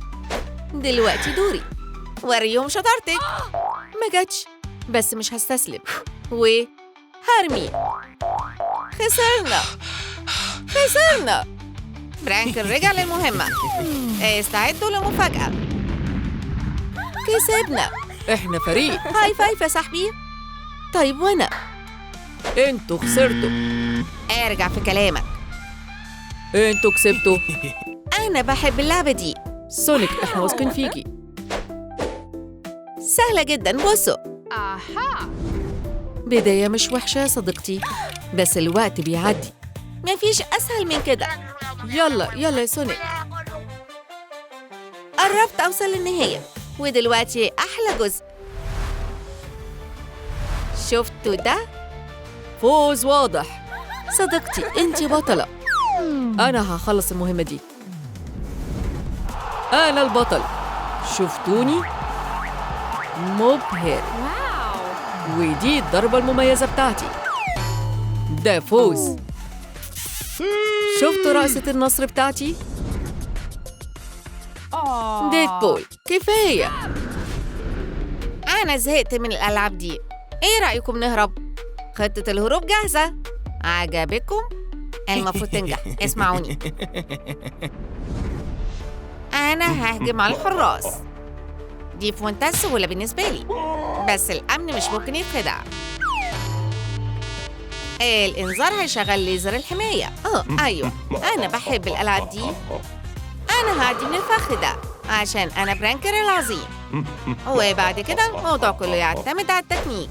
A: دلوقتي دوري. وريهم شطارتك. ما جاتش، بس مش هستسلم. هرمي. خسرنا. برانكر رجع للمهمة. استعدوا لمفاجأة. كسبنا.
C: إحنا فريق.
A: هاي فايف يا صاحبي. طيب وأنا؟
C: انتوا خسرتوا.
A: ارجع في كلامك.
C: انتوا كسبتوا.
A: أنا بحب اللعبة دي.
C: سونيك إحنا واثقين فيكي.
A: سهلة جدا، بصوا.
D: Aha.
A: بداية مش وحشة يا صديقتي، بس الوقت بيعدي. مفيش أسهل من كده.
C: يلا يا سونيك.
A: قربت أوصل للنهاية، ودلوقتي أحلى جزء. شفتوا ده؟
C: فوز واضح.
A: صديقتي أنتِ بطلة.
C: أنا هخلص المهمة دي. أنا البطل. شفتوني؟ مبهر.
D: Wow.
C: ودي الضربة المميزة بتاعتي. ده فوز. شفتوا رقصة النصر بتاعتي؟
D: Aw.
A: ديدبول، كفاية. أنا زهقت من الألعاب دي. إيه رأيكم نهرب؟ خطة الهروب جاهزة. عجبكم؟ المفروض تنجح. اسمعوني. أنا ههجم على الحراس. دي في منتهى السهولة بالنسبة لي، بس الأمن مش ممكن يتخدع. الإنذار هيشغل ليزر الحماية. أيوة، أنا بحب الألعاب دي. أنا هعدي من الفخ ده عشان أنا برانكر العظيم. وبعد كده الموضوع كله يعتمد على التكنيك.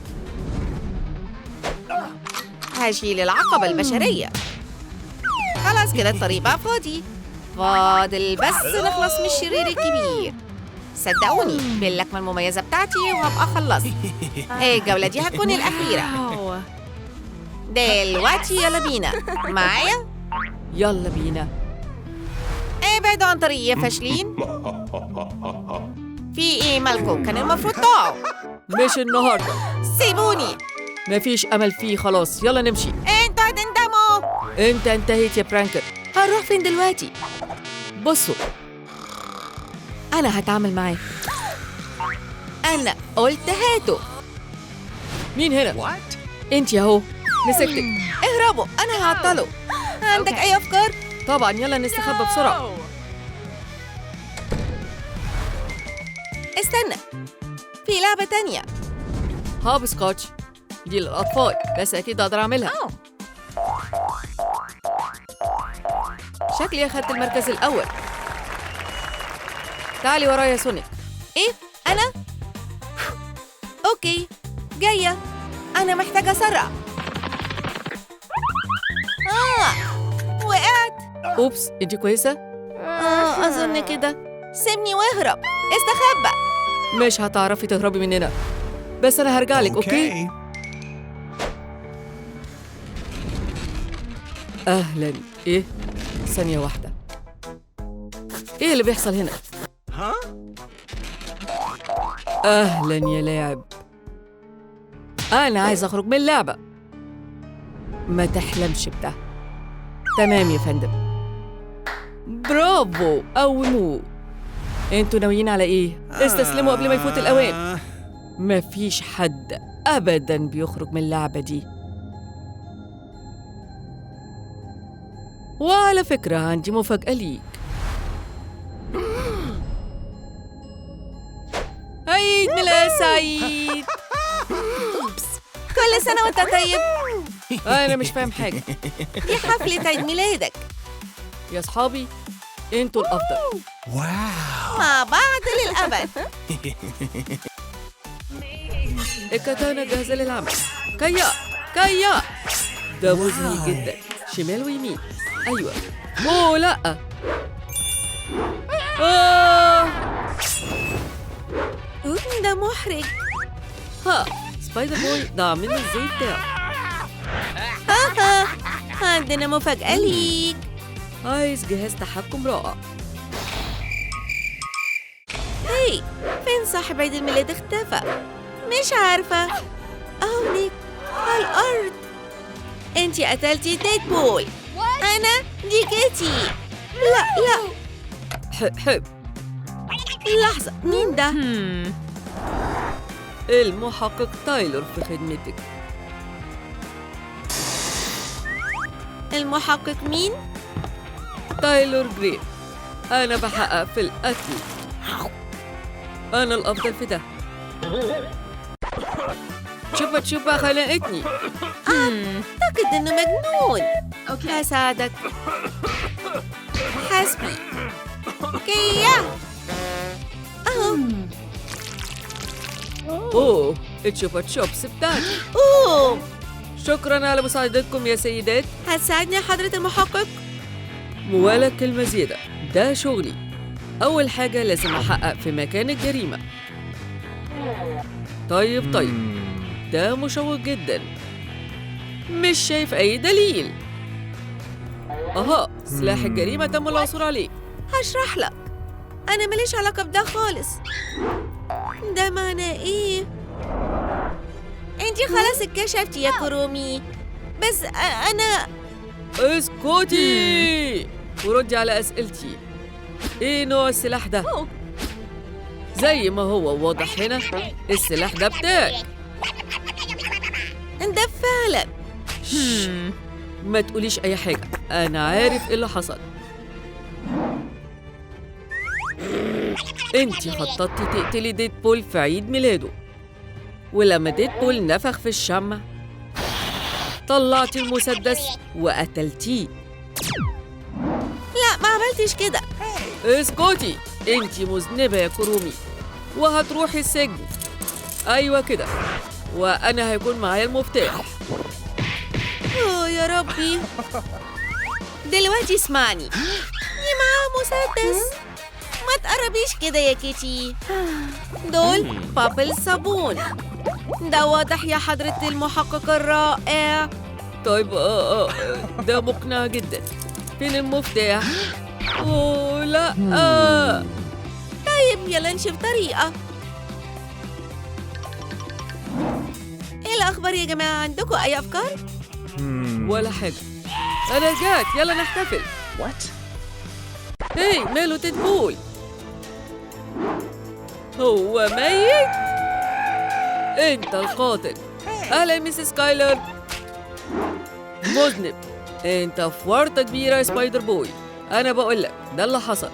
A: هشيل العقبة البشرية. خلاص كده الطريق بقى فاضي. فاضل بس نخلص من الشرير الكبير. صدقوني باللكمة المميزة بتاعتي وهبقى خلصت. الجولة دي هتكون الأخيرة.
D: Wow.
A: دلوقتي يلا بينا. معايا؟
C: يلا بينا.
A: ابعدوا عن طريقي يا فاشلين. في ايه مالكم؟ كان المفروض تقعوا.
C: مش النهاردة.
A: سيبوني.
C: مفيش أمل فيه، خلاص يلا نمشي.
A: انتوا هتندموا.
C: انت انتهيت يا برانكر.
A: هنروح فين دلوقتي؟
C: بصوا،
A: أنا هتعامل معاه. أنا قلت هاتوا.
C: مين هنا؟
B: What?
C: انت اهو. مسكتك.
A: اهربوا، أنا هعطله. عندك أي أفكار؟
C: طبعا يلا نستخبى بسرعة.
A: استنى، في لعبة تانية.
C: هاب سكوتش. دي للأطفال، بس أكيد أقدر أعملها. شكلي أخدت المركز الأول. تعالي ورايا يا سونيك.
A: إيه؟ أنا؟ أوكي، جاية. أنا محتاجة أسرع. وقعت.
C: أوبس، انت كويسة؟
A: أظن كده. سيبني واهرب. استخبى.
C: مش هتعرفي تهربي مننا، بس أنا هرجعلك. أوكي؟
B: Okay.
C: أهلاً. إيه؟ ثانية واحدة. إيه اللي بيحصل هنا؟
B: Huh?
C: أهلاً يا لاعب. أنا عايز أخرج من اللعبة. ما تحلمش بده. تمام يا فندم. برافو، قوموه. انتوا ناويين على إيه؟ استسلموا قبل ما يفوت الأوان. مفيش حد أبداً بيخرج من اللعبة دي. وعلى فكرة عندي مفاجأة ليك. عيد ميلاد سعيد.
A: كل سنة وأنت طيب.
C: أنا مش فاهم حاجة.
A: دي حفلة عيد ميلادك.
C: يا صحابي، انتوا الأفضل.
B: Wow.
A: مع بعض للأبد.
C: الكاتانا جاهزة للعمل. كيا. ده مزعج جدا. شمال ويمين. أيوة. أوه لأ.
A: ده محرج.
C: ها، سبايدر بوي ضاع منه الزيت بتاعه.
A: عندنا مفاجأة ليك.
C: عايز جهاز تحكم رائع.
A: هاي، فين صاحب عيد الميلاد اختفى؟ مش عارفة. هناك على الأرض. انتي قتلتي ديدبول. أنا دي كيتي. لا.
C: حب.
A: لحظة، مين ده؟
C: المحقق تايلور في خدمتك.
A: المحقق مين؟
C: تايلور جرين. أنا بحقق في القتل. أنا الأفضل في ده. شوف بقى خنقتني.
A: أعتقد إنه مجنون. هساعدك. حسبي. كيا. أهو.
C: أوه، التشوبا تشوبس بتاعتي.
A: أوه.
C: شكراً على مساعدتكم يا سيدات.
A: هتساعدني يا حضرة المحقق؟
C: ولا كلمة زيادة، ده شغلي. أول حاجة لازم أحقق في مكان الجريمة. طيب، ده مشوق جداً. مش شايف أي دليل. أها، سلاح الجريمة تم العثور عليه.
A: هشرح لك. أنا ماليش علاقة بده خالص. ده معناه إيه؟ أنتي خلاص اتكشفتي يا كرومي. بس أنا
C: اسكتي وردي على أسئلتي. إيه نوع السلاح ده؟ زي ما هو واضح هنا، السلاح ده بتاعك.
A: ده فعلا.
C: ما تقوليش أي حاجة، أنا عارف إيه اللي حصل. أنتي خططتي تقتلي ديدبول في عيد ميلاده، ولما ديدبول نفخ في الشمع طلعتي المسدس وقتلتيه.
A: لا، ما عملتش كده.
C: اسكتي، أنتي مذنبة يا كرومي وهتروحي السجن. أيوة كده، وأنا هيكون معايا المفتاح.
A: أوه يا ربي. دلوقتي اسمعني. دي معاها مسدس. ما تقربيش كده يا كيتي. دول بابل صابون. ده واضح يا حضرة المحقق الرائع.
C: طيب، ده مقنع جدا. فين المفتاح؟ أوه لا.
A: طيب يلا نشوف طريقة. ايه الأخبار يا جماعة؟ عندكم أي أفكار؟
C: ولا حاجة. أنا رجعت، يلا نحتفل. هاي، ماله ديدبول؟ هو ميت؟ أنت القاتل. أهلا ميسيس سكايلر. مذنب. أنت في ورطة كبيرة يا سبايدر بوي. أنا بقول لك ده اللي حصل.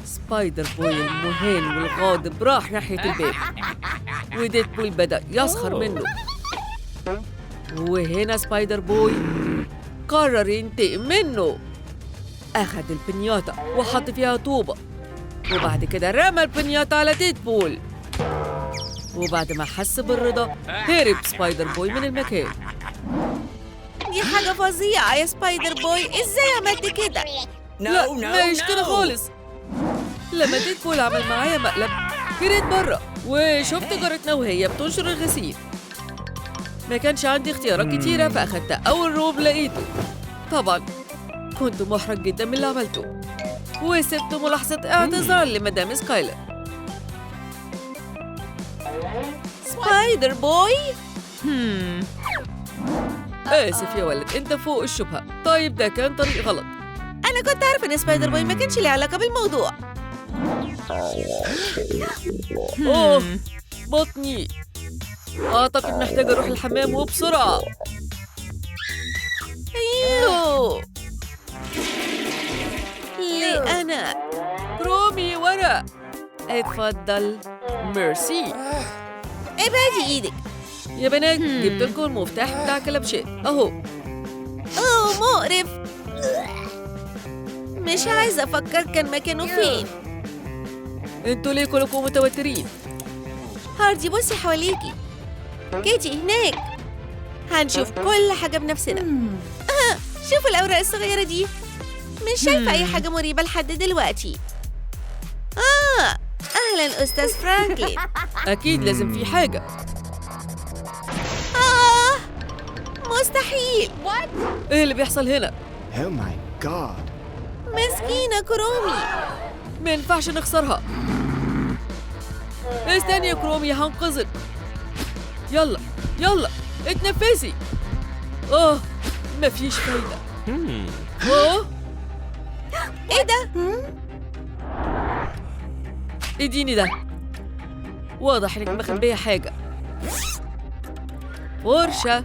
C: سبايدر بوي المهان والغاضب راح ناحية الباب، وديدبول بدأ يسخر منه. وهنا سبايدر بوي قرر ينتقم منه. أخذ البنياطة وحط فيها طوبة، وبعد كده رمى البنياطة على ديدبول. وبعد ما حس بالرضا هرب سبايدر بوي من المكان.
A: دي حاجة فظيعة يا سبايدر بوي. ازاي عملت كده؟
C: لا، مش كده خالص. لما ديدبول عمل معايا مقلب جريت بره وشفت جارتنا وهي بتنشر الغسيل. ما كانش عندي اختيارات كتيرة، فأخدت أول روب لقيته. طبعا كنت محرج جدا من اللي عملته، وسبت ملاحظة اعتذار لمدام سكايلر.
A: سبايدر بوي.
C: آسف يا ولد، أنت فوق الشبهة. طيب ده كان طريق غلط.
A: أنا كنت عارفة إن سبايدر بوي ما كانش له علاقة بالموضوع.
C: أوه، بطني. أعتقد محتاجة أروح الحمام وبسرعة.
A: أيوه. ليه أنا؟
C: كرومي ورق. اتفضل. ميرسي.
A: ابعدي إيدك.
C: يا بنات، جبت لكم المفتاح بتاع كلبشات أهو.
A: أوه مقرف. مش عايزة أفكر كان مكانه فين.
C: انتوا ليه كلكم متوترين؟
A: هاردي بصي حواليكي. كيتي هناك. هنشوف كل حاجة بنفسنا. شوفوا الأوراق الصغيرة دي. مش شايفة أي حاجة مريبة لحد دلوقتي. أهلاً أستاذ فرانكلين.
C: أكيد لازم في حاجة.
A: مستحيل.
C: إيه اللي بيحصل هنا؟
B: Oh my god.
A: مسكينة كرومي.
C: ما ينفعش نخسرها. استني يا كرومي، هنقذك. يلا يلا اتنفسي. مفيش فايدة.
A: إيه ده؟
C: اديني ده. واضح انك مخبية حاجة. فرشة،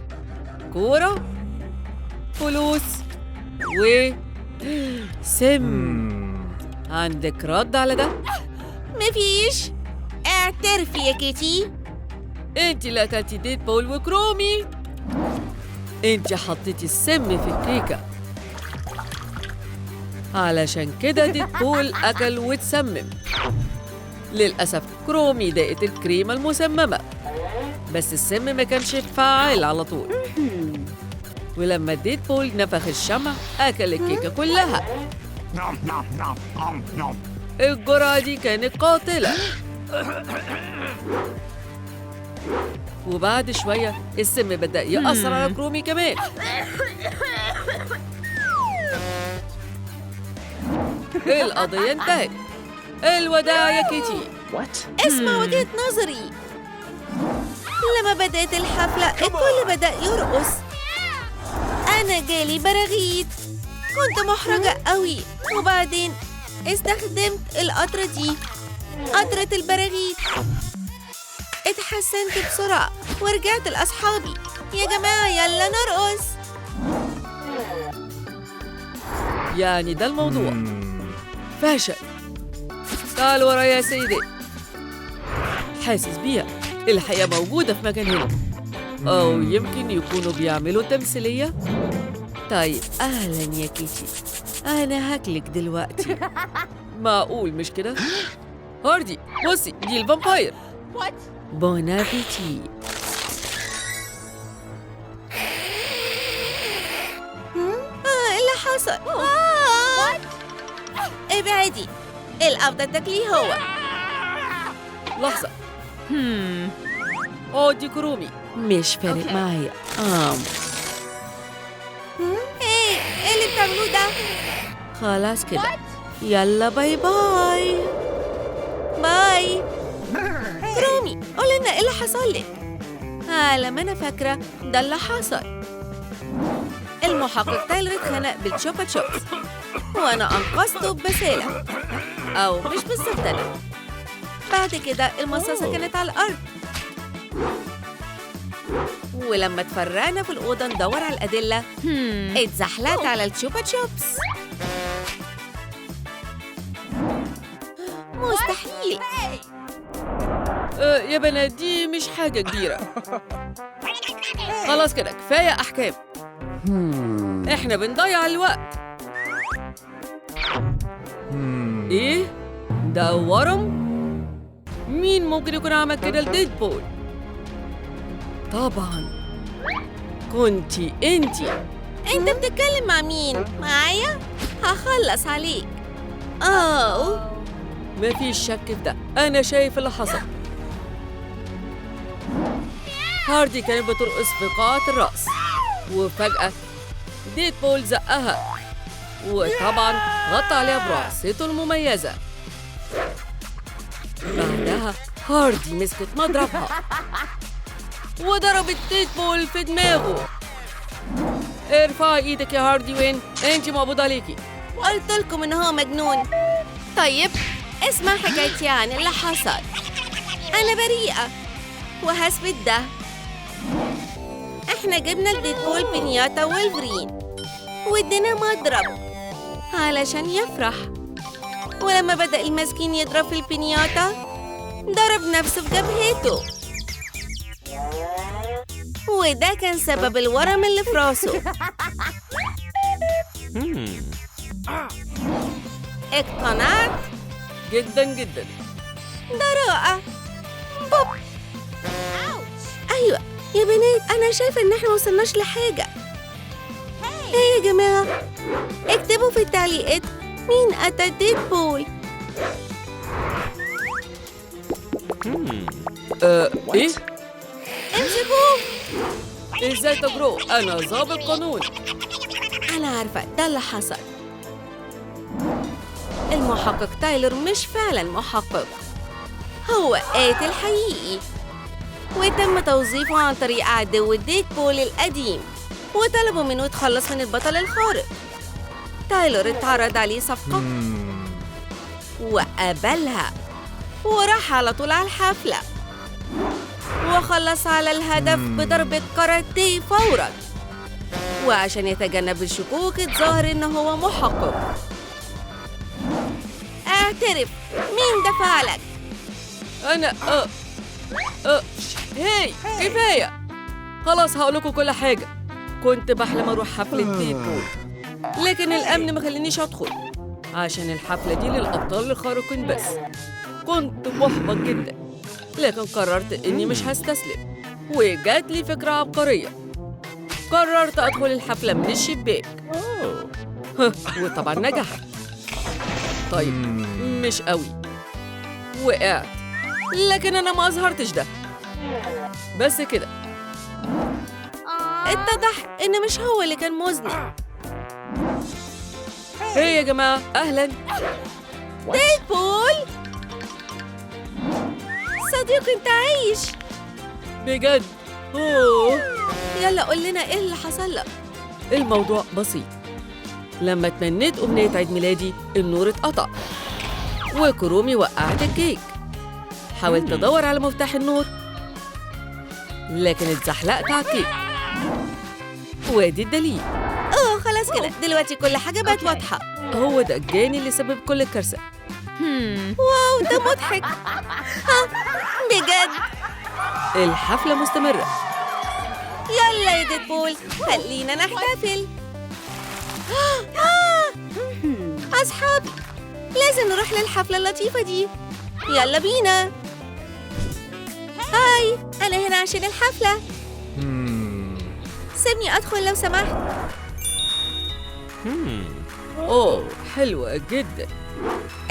C: كورة، فلوس، و سم. عندك رد على ده؟
A: مفيش. اعترفي يا كيتي.
C: انت اللي قتلتي ديدبول وكرومي. انت حطيتي السم في الكيكة، علشان كده ديدبول أكل وتسمم. للأسف كرومي ضاقت الكريمة المسممة، بس السم ما كانش فعال على طول. ولما ديدبول نفخ الشمع أكل الكيكة كلها. الجرعة دي كانت قاتلة. وبعد شوية السم بدأ يأثر على كرومي كمان. القضية انتهت. الوداع يا كيتي.
A: اسمع وجهة نظري. لما بدأت الحفلة الكل بدأ يرقص. أنا جالي براغيث، كنت محرجة قوي. وبعدين استخدمت القطرة دي، قطرة البراغيث. اتحسنت بسرعة ورجعت لأصحابي. يا جماعة يلا نرقص.
C: يعني ده الموضوع. فاشل. تعال ورايا يا سيدي. حاسس بيها. الحقيقة موجودة في مكان هنا، أو يمكن يكونوا بيعملوا تمثيلية. طيب أهلا يا كيتي، أنا هاكلك دلوقتي. معقول مش كده؟ هاردي بصي، دي الفامباير. بون أبيتي.
A: إيه اللي حصل؟ ابعدي، الأفضل تاكليه هو.
C: لحظة. دي كرومي. مش فارق معايا.
A: ايه اللي بتعملوه ده؟
C: خلاص كده، يلا باي باي.
A: باي. كرومي قولي لنا ايه اللي حصل لك. على ما انا فاكرة ده اللي حصل. المحقق تايلر اتخانق بالتشوبا تشوبس، وانا انقذته ببسالة، او مش بالظبط انا. بعد كده المصاصة كانت على الارض، ولما اتفرقنا في الأوضة ندور على الأدلة اتزحلقت على التشوبا تشوبس. مستحيل.
C: يا بنات دي مش حاجة كبيرة. خلاص كده كفاية أحكام. إحنا بنضيع الوقت. إيه؟ ده ورم؟ مين ممكن يكون عمل كده لديدبول؟ طبعاً كنتي انتي.
A: انت بتتكلم مع مين؟ معايا؟ هخلص عليك.
C: مفيش شك في ده، أنا شايف اللي حصل. هاردي كانت بترقص في قاعة الرقص، وفجأة ديدبول زقها، وطبعاً غطى عليها برقصته المميزة. بعدها هاردي مسكت مضربها وضربت ديدبول في دماغه. ارفعي ايدك يا هاردي. وين انتي؟ مقبوض عليكي.
A: قلت لكم ان هو مجنون. طيب اسمع حكايتي عن اللي حصل. انا بريئة وهثبت ده. احنا جبنا لديدبول بنياتا وولفرين وادينا مضرب علشان يفرح. ولما بدأ المسكين يضرب في البنياتا ضرب نفسه في جبهته، وده كان سبب الورم اللي في راسه. اقتنعت؟
C: جدا جدا.
A: ده رائع. بوب. ايوه يا بنات، انا شايفه ان احنا وصلناش لحاجه. ايه يا جماعه، اكتبوا في التعليقات مين قتل ديدبول.
C: ايه؟
A: امسكوه.
C: ازاي تجرؤ؟ انا ضابط قانون.
A: انا عارفه ده اللي حصل. المحقق تايلر مش فعلا محقق، هو قاتل حقيقي، وتم توظيفه عن طريق عدو ديدبول القديم، وطلبوا منه يتخلص من البطل الخارق. تايلر اتعرض عليه صفقة وقبلها، وراح على طول على الحفلة وخلص على الهدف بضربة كاراتيه فوراً. وعشان يتجنب الشكوك اتظاهر إنه هو محقق. اعترف، مين دفع لك؟
C: أنا هاي كفاية. خلاص هقولكوا كل حاجة. كنت بحلم أروح حفلة ديدبول، لكن الأمن ما خلينيش أدخل عشان الحفلة دي للأبطال الخارقين بس. كنت محبط جدا، لكن قررت إني مش هستسلم، وجات لي فكرة عبقرية. قررت أدخل الحفلة من الشباك. وطبعا نجحت. طيب مش قوي، وقعت، لكن أنا ما أظهرتش ده. بس كده
A: اتضح إن مش هو اللي كان مذنب.
C: هي يا جماعة، أهلاً.
A: ديدبول صديق، انت عايش؟
C: بجد؟ أوه.
A: يلا قول لنا ايه اللي حصل لك.
C: الموضوع بسيط. لما تمنيت أمنية عيد ميلادي النور اتقطع، وكرومي وقعت الكيك. حاولت أدور على مفتاح النور، لكن اتزحلقت على الكيك. وادي الدليل.
A: خلاص كده، دلوقتي كل حاجة بقت واضحة.
C: هو ده الجاني اللي سبب كل الكارثة.
A: واو، ده مضحك. بجد.
C: الحفلة مستمرة.
A: يلا يا ديدبول، خلينا نحتفل. أصحابي، لازم نروح للحفلة اللطيفة دي. يلا بينا. هاي، أنا هنا عشان الحفلة. سيبني أدخل لو سمحت.
C: أوه، حلوة جدا.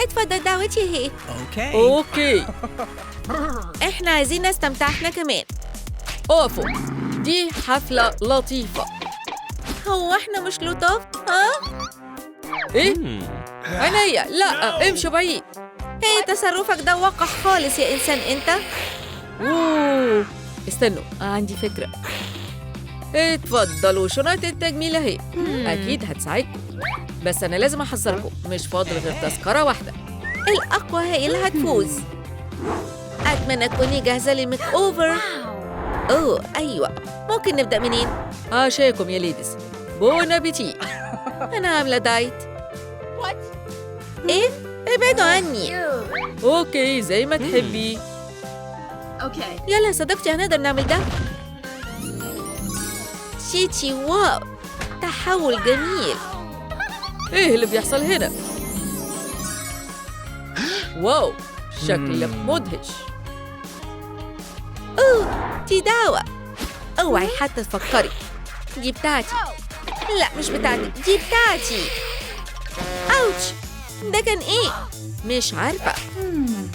A: اتفضل، دعوتي اهي.
C: أوكي،
A: احنا عايزين نستمتع احنا كمان.
C: أقفوا، دي حفلة لطيفة.
A: هو احنا مش لطاف؟ ها؟
C: إيه؟ عينيا، لا، امشوا بعيد.
A: هي تصرفك ده وقح خالص يا إنسان أنت.
C: أوه. استنوا، عندي فكرة. اتفضلوا، شنط التجميل اهي. أكيد هتساعدكم، بس أنا لازم أحذركم، مش فاضل غير تذكرة واحدة.
A: الأقوى هي اللي هتفوز. أتمنى تكوني جاهزة للميك أوفر. أوه أيوة، ممكن نبدأ منين؟
C: عشاكم يا ليديز، بون أبيتي.
A: أنا عاملة دايت. إيه؟ ابعدوا عني.
C: أوكي، زي ما تحبي.
A: يلا يا صديقتي، هنقدر نعمل ده. شيتشي، واو، تحول جميل.
C: إيه اللي بيحصل هنا؟ واو، شكلك مدهش.
A: دي دعوة. اوعي حتى تفكري، دي بتاعتي. لا مش بتاعتي، دي بتاعتي. اوتش، ده كان ايه؟ مش عارفة.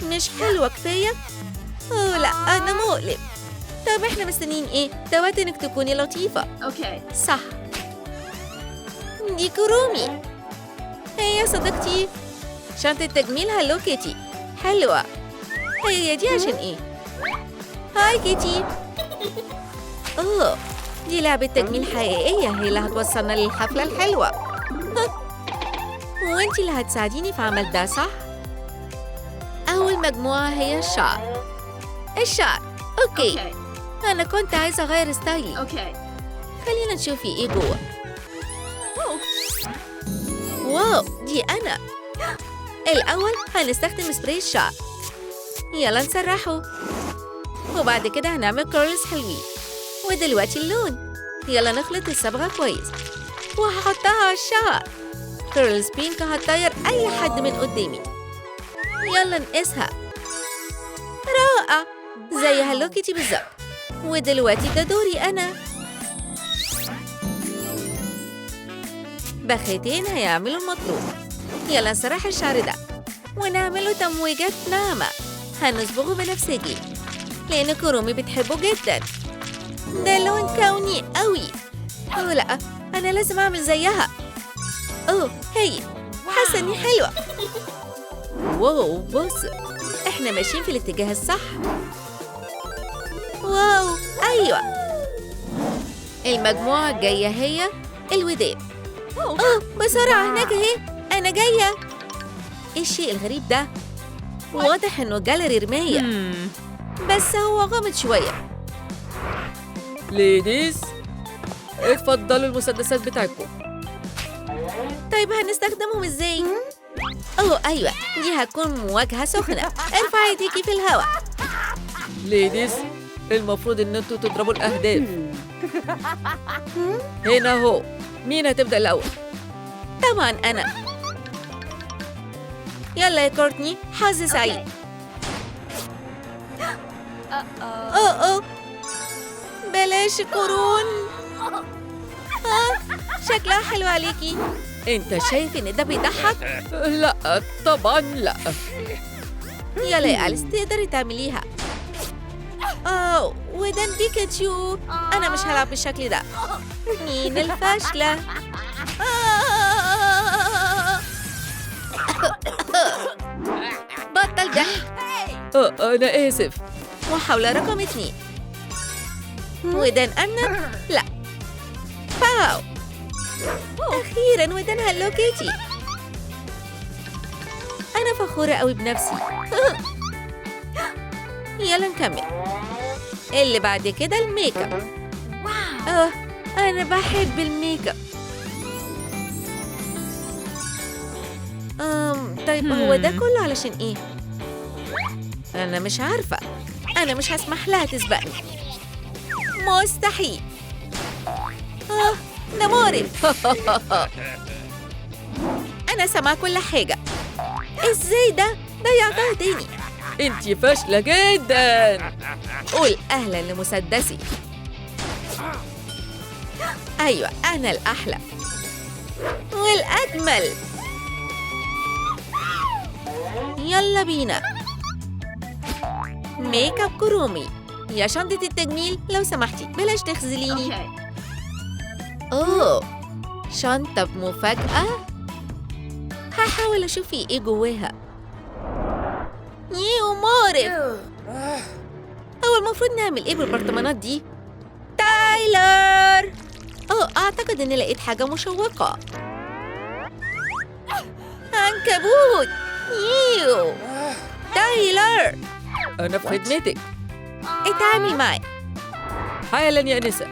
A: مش حلوة كفاية؟ اوه لا، انا مقلب. طب احنا مستنيين ايه؟ ده وقت انك تكوني لطيفة. صح. دي كرومي. هي يا صديقتي، شنطة تجميل هالو كيتي. حلوة. هي دي عشان ايه؟ هاي كيتي. دي لعبة تجميل حقيقية، هي اللي هتوصلنا للحفلة الحلوة. وانتي اللي هتساعديني في عمل ده، صح؟ أول مجموعة هي الشعر. أوكي. أنا كنت عايزة أغير ستايلي. خلينا نشوف في إيه جوه. واو، دي أنا. الأول هنستخدم سبراي الشعر. يلا نسرحه، وبعد كده هنعمل كيرلز حلوين. ودلوقتي اللون. يلا نخلط الصبغة كويس، وهحطها على الشعر. كيرلز بينك هتطير أي حد من قدامي. يلا نقيسها. رائع، زي هالو كيتي بالظبط. ودلوقتي ده دوري أنا. بخيتين هيعملوا المطلوب. يلا نسرح الشعر ده ونعمله تمويجات ناعمة. هنصبغه بنفسجي لأن كرومي بتحبه جدا. ده لون كوني قوي. لا، أنا لازم أعمل زيها. هي حاسة إني حلوة. واو، بص، إحنا ماشيين في الاتجاه الصح. واو، أيوة. المجموعة الجاية هي الوداد. بسرعة، هناك أهي. أنا جاية. إيه الشيء الغريب ده؟ واضح إنه جاليري رماية، بس هو غامض شوية.
C: ليديز، اتفضلوا المسدسات بتاعتكم.
A: طيب هنستخدمهم إزاي؟ أوه أيوة، دي هتكون مواجهة سخنة. ارفع ايديكي في الهواء.
C: ليديز، المفروض إن انتوا تضربوا الأهداف. هنا هو، مين هتبدأ الأول؟
A: طبعا أنا. يلا يا كورتني، حظ سعيد. أوه بلاش قرون. شكلها حلو عليكي. انت شايف ان ده بيضحك؟
C: لا طبعا لا.
A: يلا يا أليس، تقدري تعمليها. ودان بيكاتشو. أنا مش هلعب بالشكل ده. مين الفاشلة؟ بطل ضحك.
C: أنا آسف.
A: محاولة رقم 2. ودان أمنة؟ لا. باو. أخيراً ودان هالو كيتي. أنا فخورة قوي بنفسي. يلا نكمل. اللي بعد كده الميك اب. أنا بحب الميك اب. طيب هو ده كله علشان إيه؟ أنا مش عارفة. أنا مش هسمح لها تسبقني. مستحيل. ده مقرف. أنا سامعة كل حاجة. إزاي ده؟ ضيعتها تاني.
C: انتي فاشلة جدا.
A: قول أهلا لمسدسي. أيوة، أنا الأحلى والأجمل. يلا بينا. ميك اب كرومي. يا شنطة التجميل لو سمحتي بلاش تخذليني. أوه، شنطة بمفاجأة. هحاول أشوف في إيه جواها. يو مقرف. هو المفروض نعمل إيه بالبرطمانات دي؟ تايلر. أعتقد إني لقيت حاجة مشوقة. عنكبوت. يو تايلر،
C: أنا في خدمتك.
A: اتعامل معي.
C: حالا يا أنسة.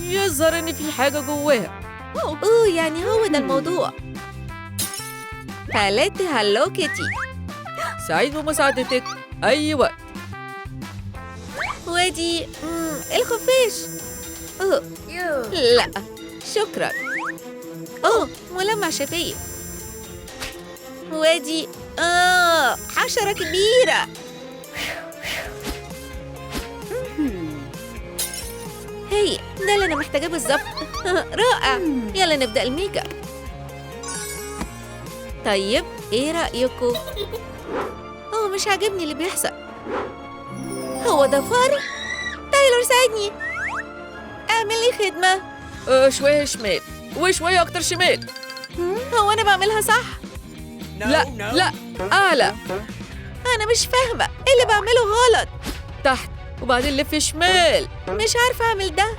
C: يظهر إن في حاجة جواها.
A: يعني هو ده الموضوع. باليت هالو كيتي.
C: سعيد بمساعدتك أي وقت.
A: ودي الخفاش. لا شكرا. ملمع شفايف. ودي حشرة كبيرة. هي ده اللي أنا محتاجاه بالظبط. رائع. يلا نبدأ الميك اب. طيب إيه رأيكم؟ مش عاجبني اللي بيحصل. هو ده فار؟ تايلر ساعدني. اعمل لي خدمة.
C: شوية شمال وشوية أكتر شمال.
A: هو أنا بعملها صح؟
C: لا لا، أعلى.
A: أنا مش فاهمة إيه اللي بعمله غلط.
C: تحت وبعدين لف شمال.
A: مش عارفة أعمل ده.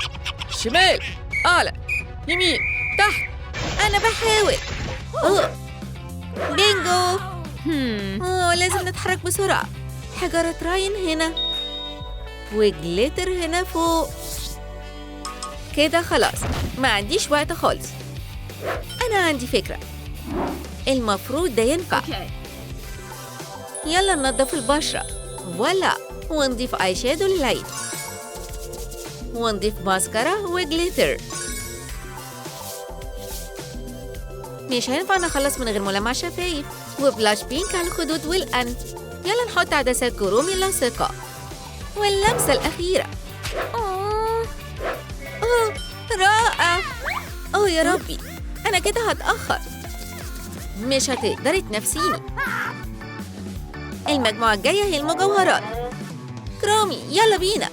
C: شمال، أعلى، يمين، تحت.
A: أنا بحاول. بينجو. لازم نتحرك بسرعة. حجرة راين هنا وجليتر هنا فوق. كده خلاص، ما عنديش وقت خالص. أنا عندي فكرة. المفروض ده ينفع. يلا ننظف البشرة. فوالا. ونضيف آي شادو للعين. ونضيف ماسكارا وجليتر. مش هينفع نخلص من غير ملمع شفايف وبلاش بينك على الخدود والأنف. يلا نحط عدسات كرومي لاصقة واللمسة الأخيرة. رائع. يا ربي، أنا كده هتأخر. مش هتقدري تنافسيني. المجموعة الجاية هي المجوهرات. كرومي يلا بينا.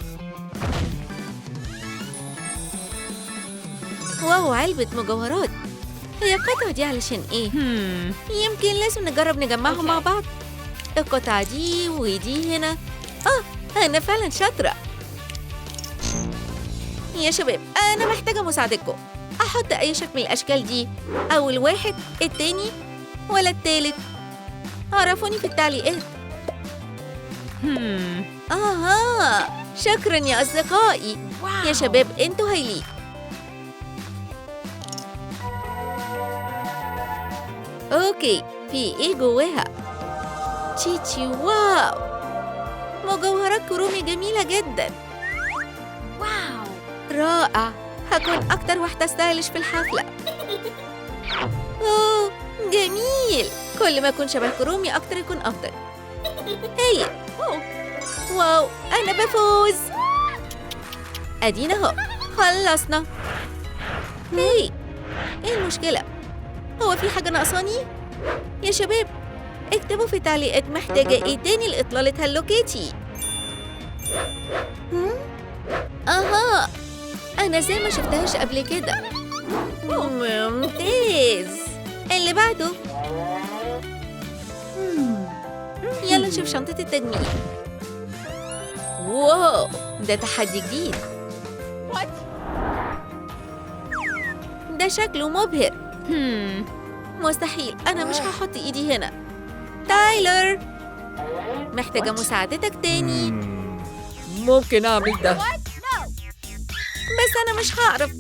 A: واو، علبة مجوهرات. هي القطعة دي علشان إيه؟ يمكن لازم نجرب نجمعهم مع بعض. القطعة دي ودي هنا. أنا فعلا شاطرة. يا شباب، أنا محتاجة مساعدتكم. أحط أي شكل من الأشكال دي. أول واحد، التاني، ولا التالت؟ عرفوني في التعليقات.
D: Hmm.
A: شكراً يا أصدقائي. يا شباب انتوا هايلين. أوكي، في إيه جواها؟ تشيتشي، واو! مجوهرات كرومي جميلة جداً.
D: Wow.
A: رائع. هكون أكتر واحدة ستايلش في الحفلة. أوه، جميل. كل ما يكون شبه كرومي أكتر يكون أفضل. هي واو، أنا بفوز. أدينا أهو، خلصنا. هي، إيه المشكلة؟ هو في حاجة ناقصاني؟ يا شباب اكتبوا في التعليقات محتاجة إيه تاني لإطلالة هالو كيتي. أها، أنا زي ما شفتهاش قبل كده. ممتاز. اللي بعده. يلا نشوف شنطة التجميل. واو، ده تحدي جديد. ده شكله مبهر. مستحيل، أنا مش هحط إيدي هنا. تايلر، محتاجة مساعدتك تاني.
C: ممكن أعمل ده.
A: بس أنا مش هعرف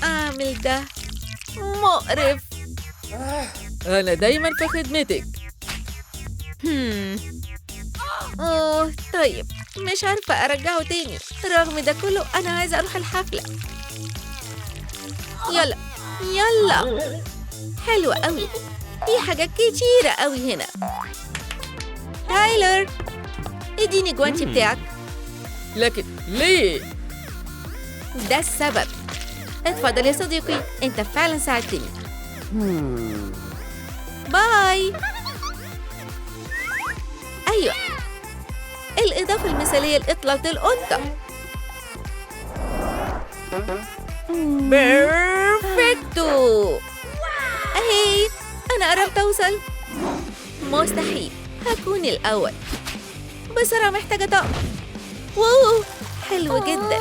A: أعمل ده. مقرف.
C: أنا دايماً في خدمتك.
A: أوه، طيب مش عارفة أرجعه تاني. رغم ده كله أنا عايزة أروح الحفلة. يلا يلا. حلوة قوي. في حاجات كتيرة قوي هنا. تايلر، اديني جوانتي بتاعك.
C: لكن ليه؟
A: ده السبب. اتفضل يا صديقي، انت فعلا ساعدتني. باي. ايوه، الإضافة المثالية لإطلالة القطة. بيرفكتو. أهي، أنا قربت أوصل. مستحيل، هكون الأول. بسرعة، محتاجة طقم. واو، حلو جدا.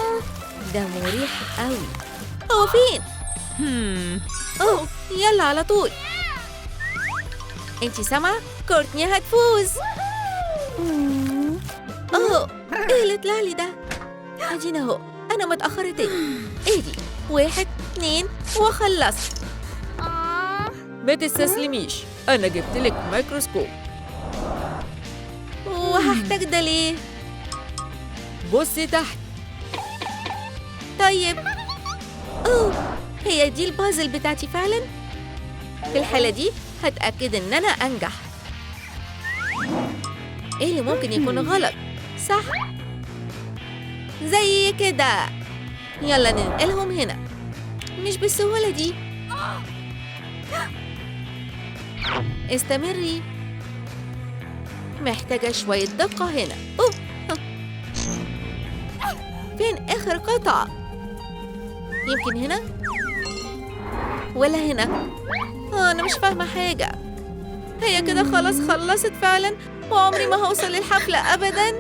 A: ده مريح قوي. هو فين؟ أوه، يلا على طول. انتي سامعة؟ كورتني هتفوز. أوه، إيه اللي طلع لي ده؟ أدينا أهو، أنا متأخرة تاني. إيدي 1 2 وخلصت.
C: ما تستسلميش، أنا جبت لك ميكروسكوب.
A: وهحتاج ده ليه؟
C: بصي تحت.
A: طيب. أوه، هي دي البازل بتاعتي فعلا؟ في الحالة دي هتأكد إن أنا أنجح. إيه اللي ممكن يكون غلط؟ صح؟ زي كده. يلا ننقلهم هنا. مش بالسهولة دي. استمري. محتاجة شوية دقة هنا. أوه. فين آخر قطعة؟ يمكن هنا؟ ولا هنا؟ أنا مش فاهمة حاجة. هي كده خلاص خلصت فعلا، وعمري ما هوصل للحفلة أبداً.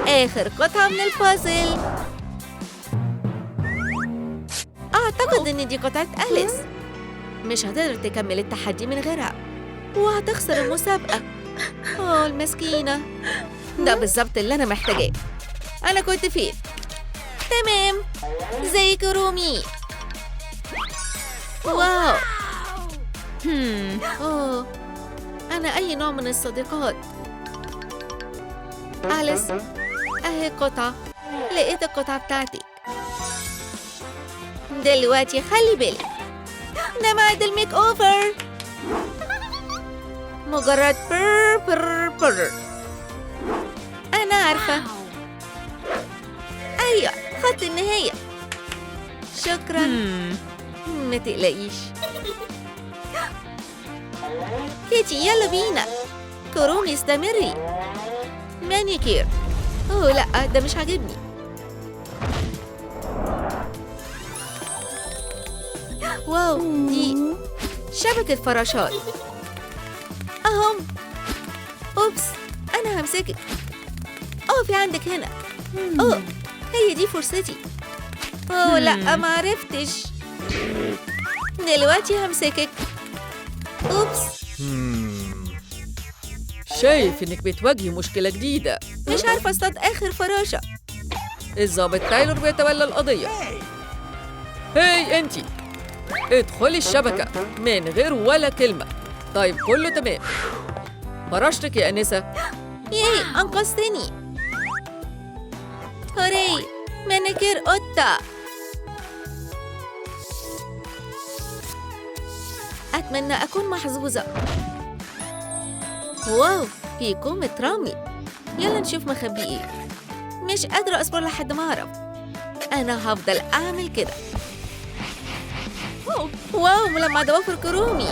A: آخر قطعة من البازل. أعتقد إن دي قطعة أليس. مش هتقدر تكمل التحدي من غيرها، وهتخسر المسابقة. المسكينة. ده بالظبط اللي أنا محتاجاه. أنا كنت فين؟ تمام، زي كرومي. واو. أوه، أنا أي نوع من الصديقات؟ أليس، أهي قطعة. لقيت القطعة بتاعتك. دلوقتي خلي بالك، ده ميعاد الميك أوفر. مجرد بر. أنا عارفة. أيوة، خط النهاية. شكراً. ما تقلقيش. كيتي، يلا بينا. كرومي، استمري. مانيكير. أوه لأ، ده مش عاجبني. واو، دي شبكة فراشات. أهم. أوبس، أنا همسكك. في عندك هنا. هي دي فرصتي. لأ، ما عرفتش. دلوقتي همسكك. أوبس.
C: شايف إنك بتواجهي مشكلة جديدة.
A: مش عارفة أصطاد آخر فراشة.
C: الضابط تايلور بيتولى القضية. هاي أنتي، ادخلي الشبكة من غير ولا كلمة. طيب كله تمام. فراشتك يا أنسة.
A: ياي، أنقذتني. هوري، مانيكير قطة. أتمنى أكون محظوظة. واو، في كومة رمل. يلا نشوف مخبي إيه. مش قادرة أصبر لحد ما أعرف. أنا هفضل أعمل كده. واو، ملمع ضوافر كرومي.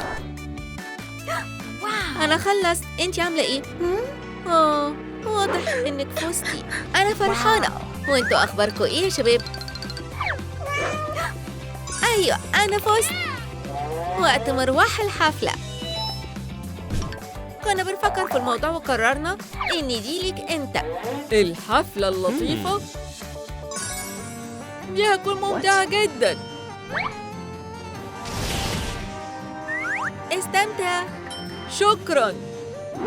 A: أنا خلصت. أنتي عاملة إيه؟ واضح إنك فزتي. أنا فرحانة. وأنتوا أخباركم إيه يا شباب؟ أيوة، أنا فزت. وقت مروح الحفلة. كنا بنفكر في الموضوع وقررنا إن دي ليك أنت.
C: الحفلة اللطيفة دي هتكون ممتعة جدا.
A: استمتع.
C: شكراً.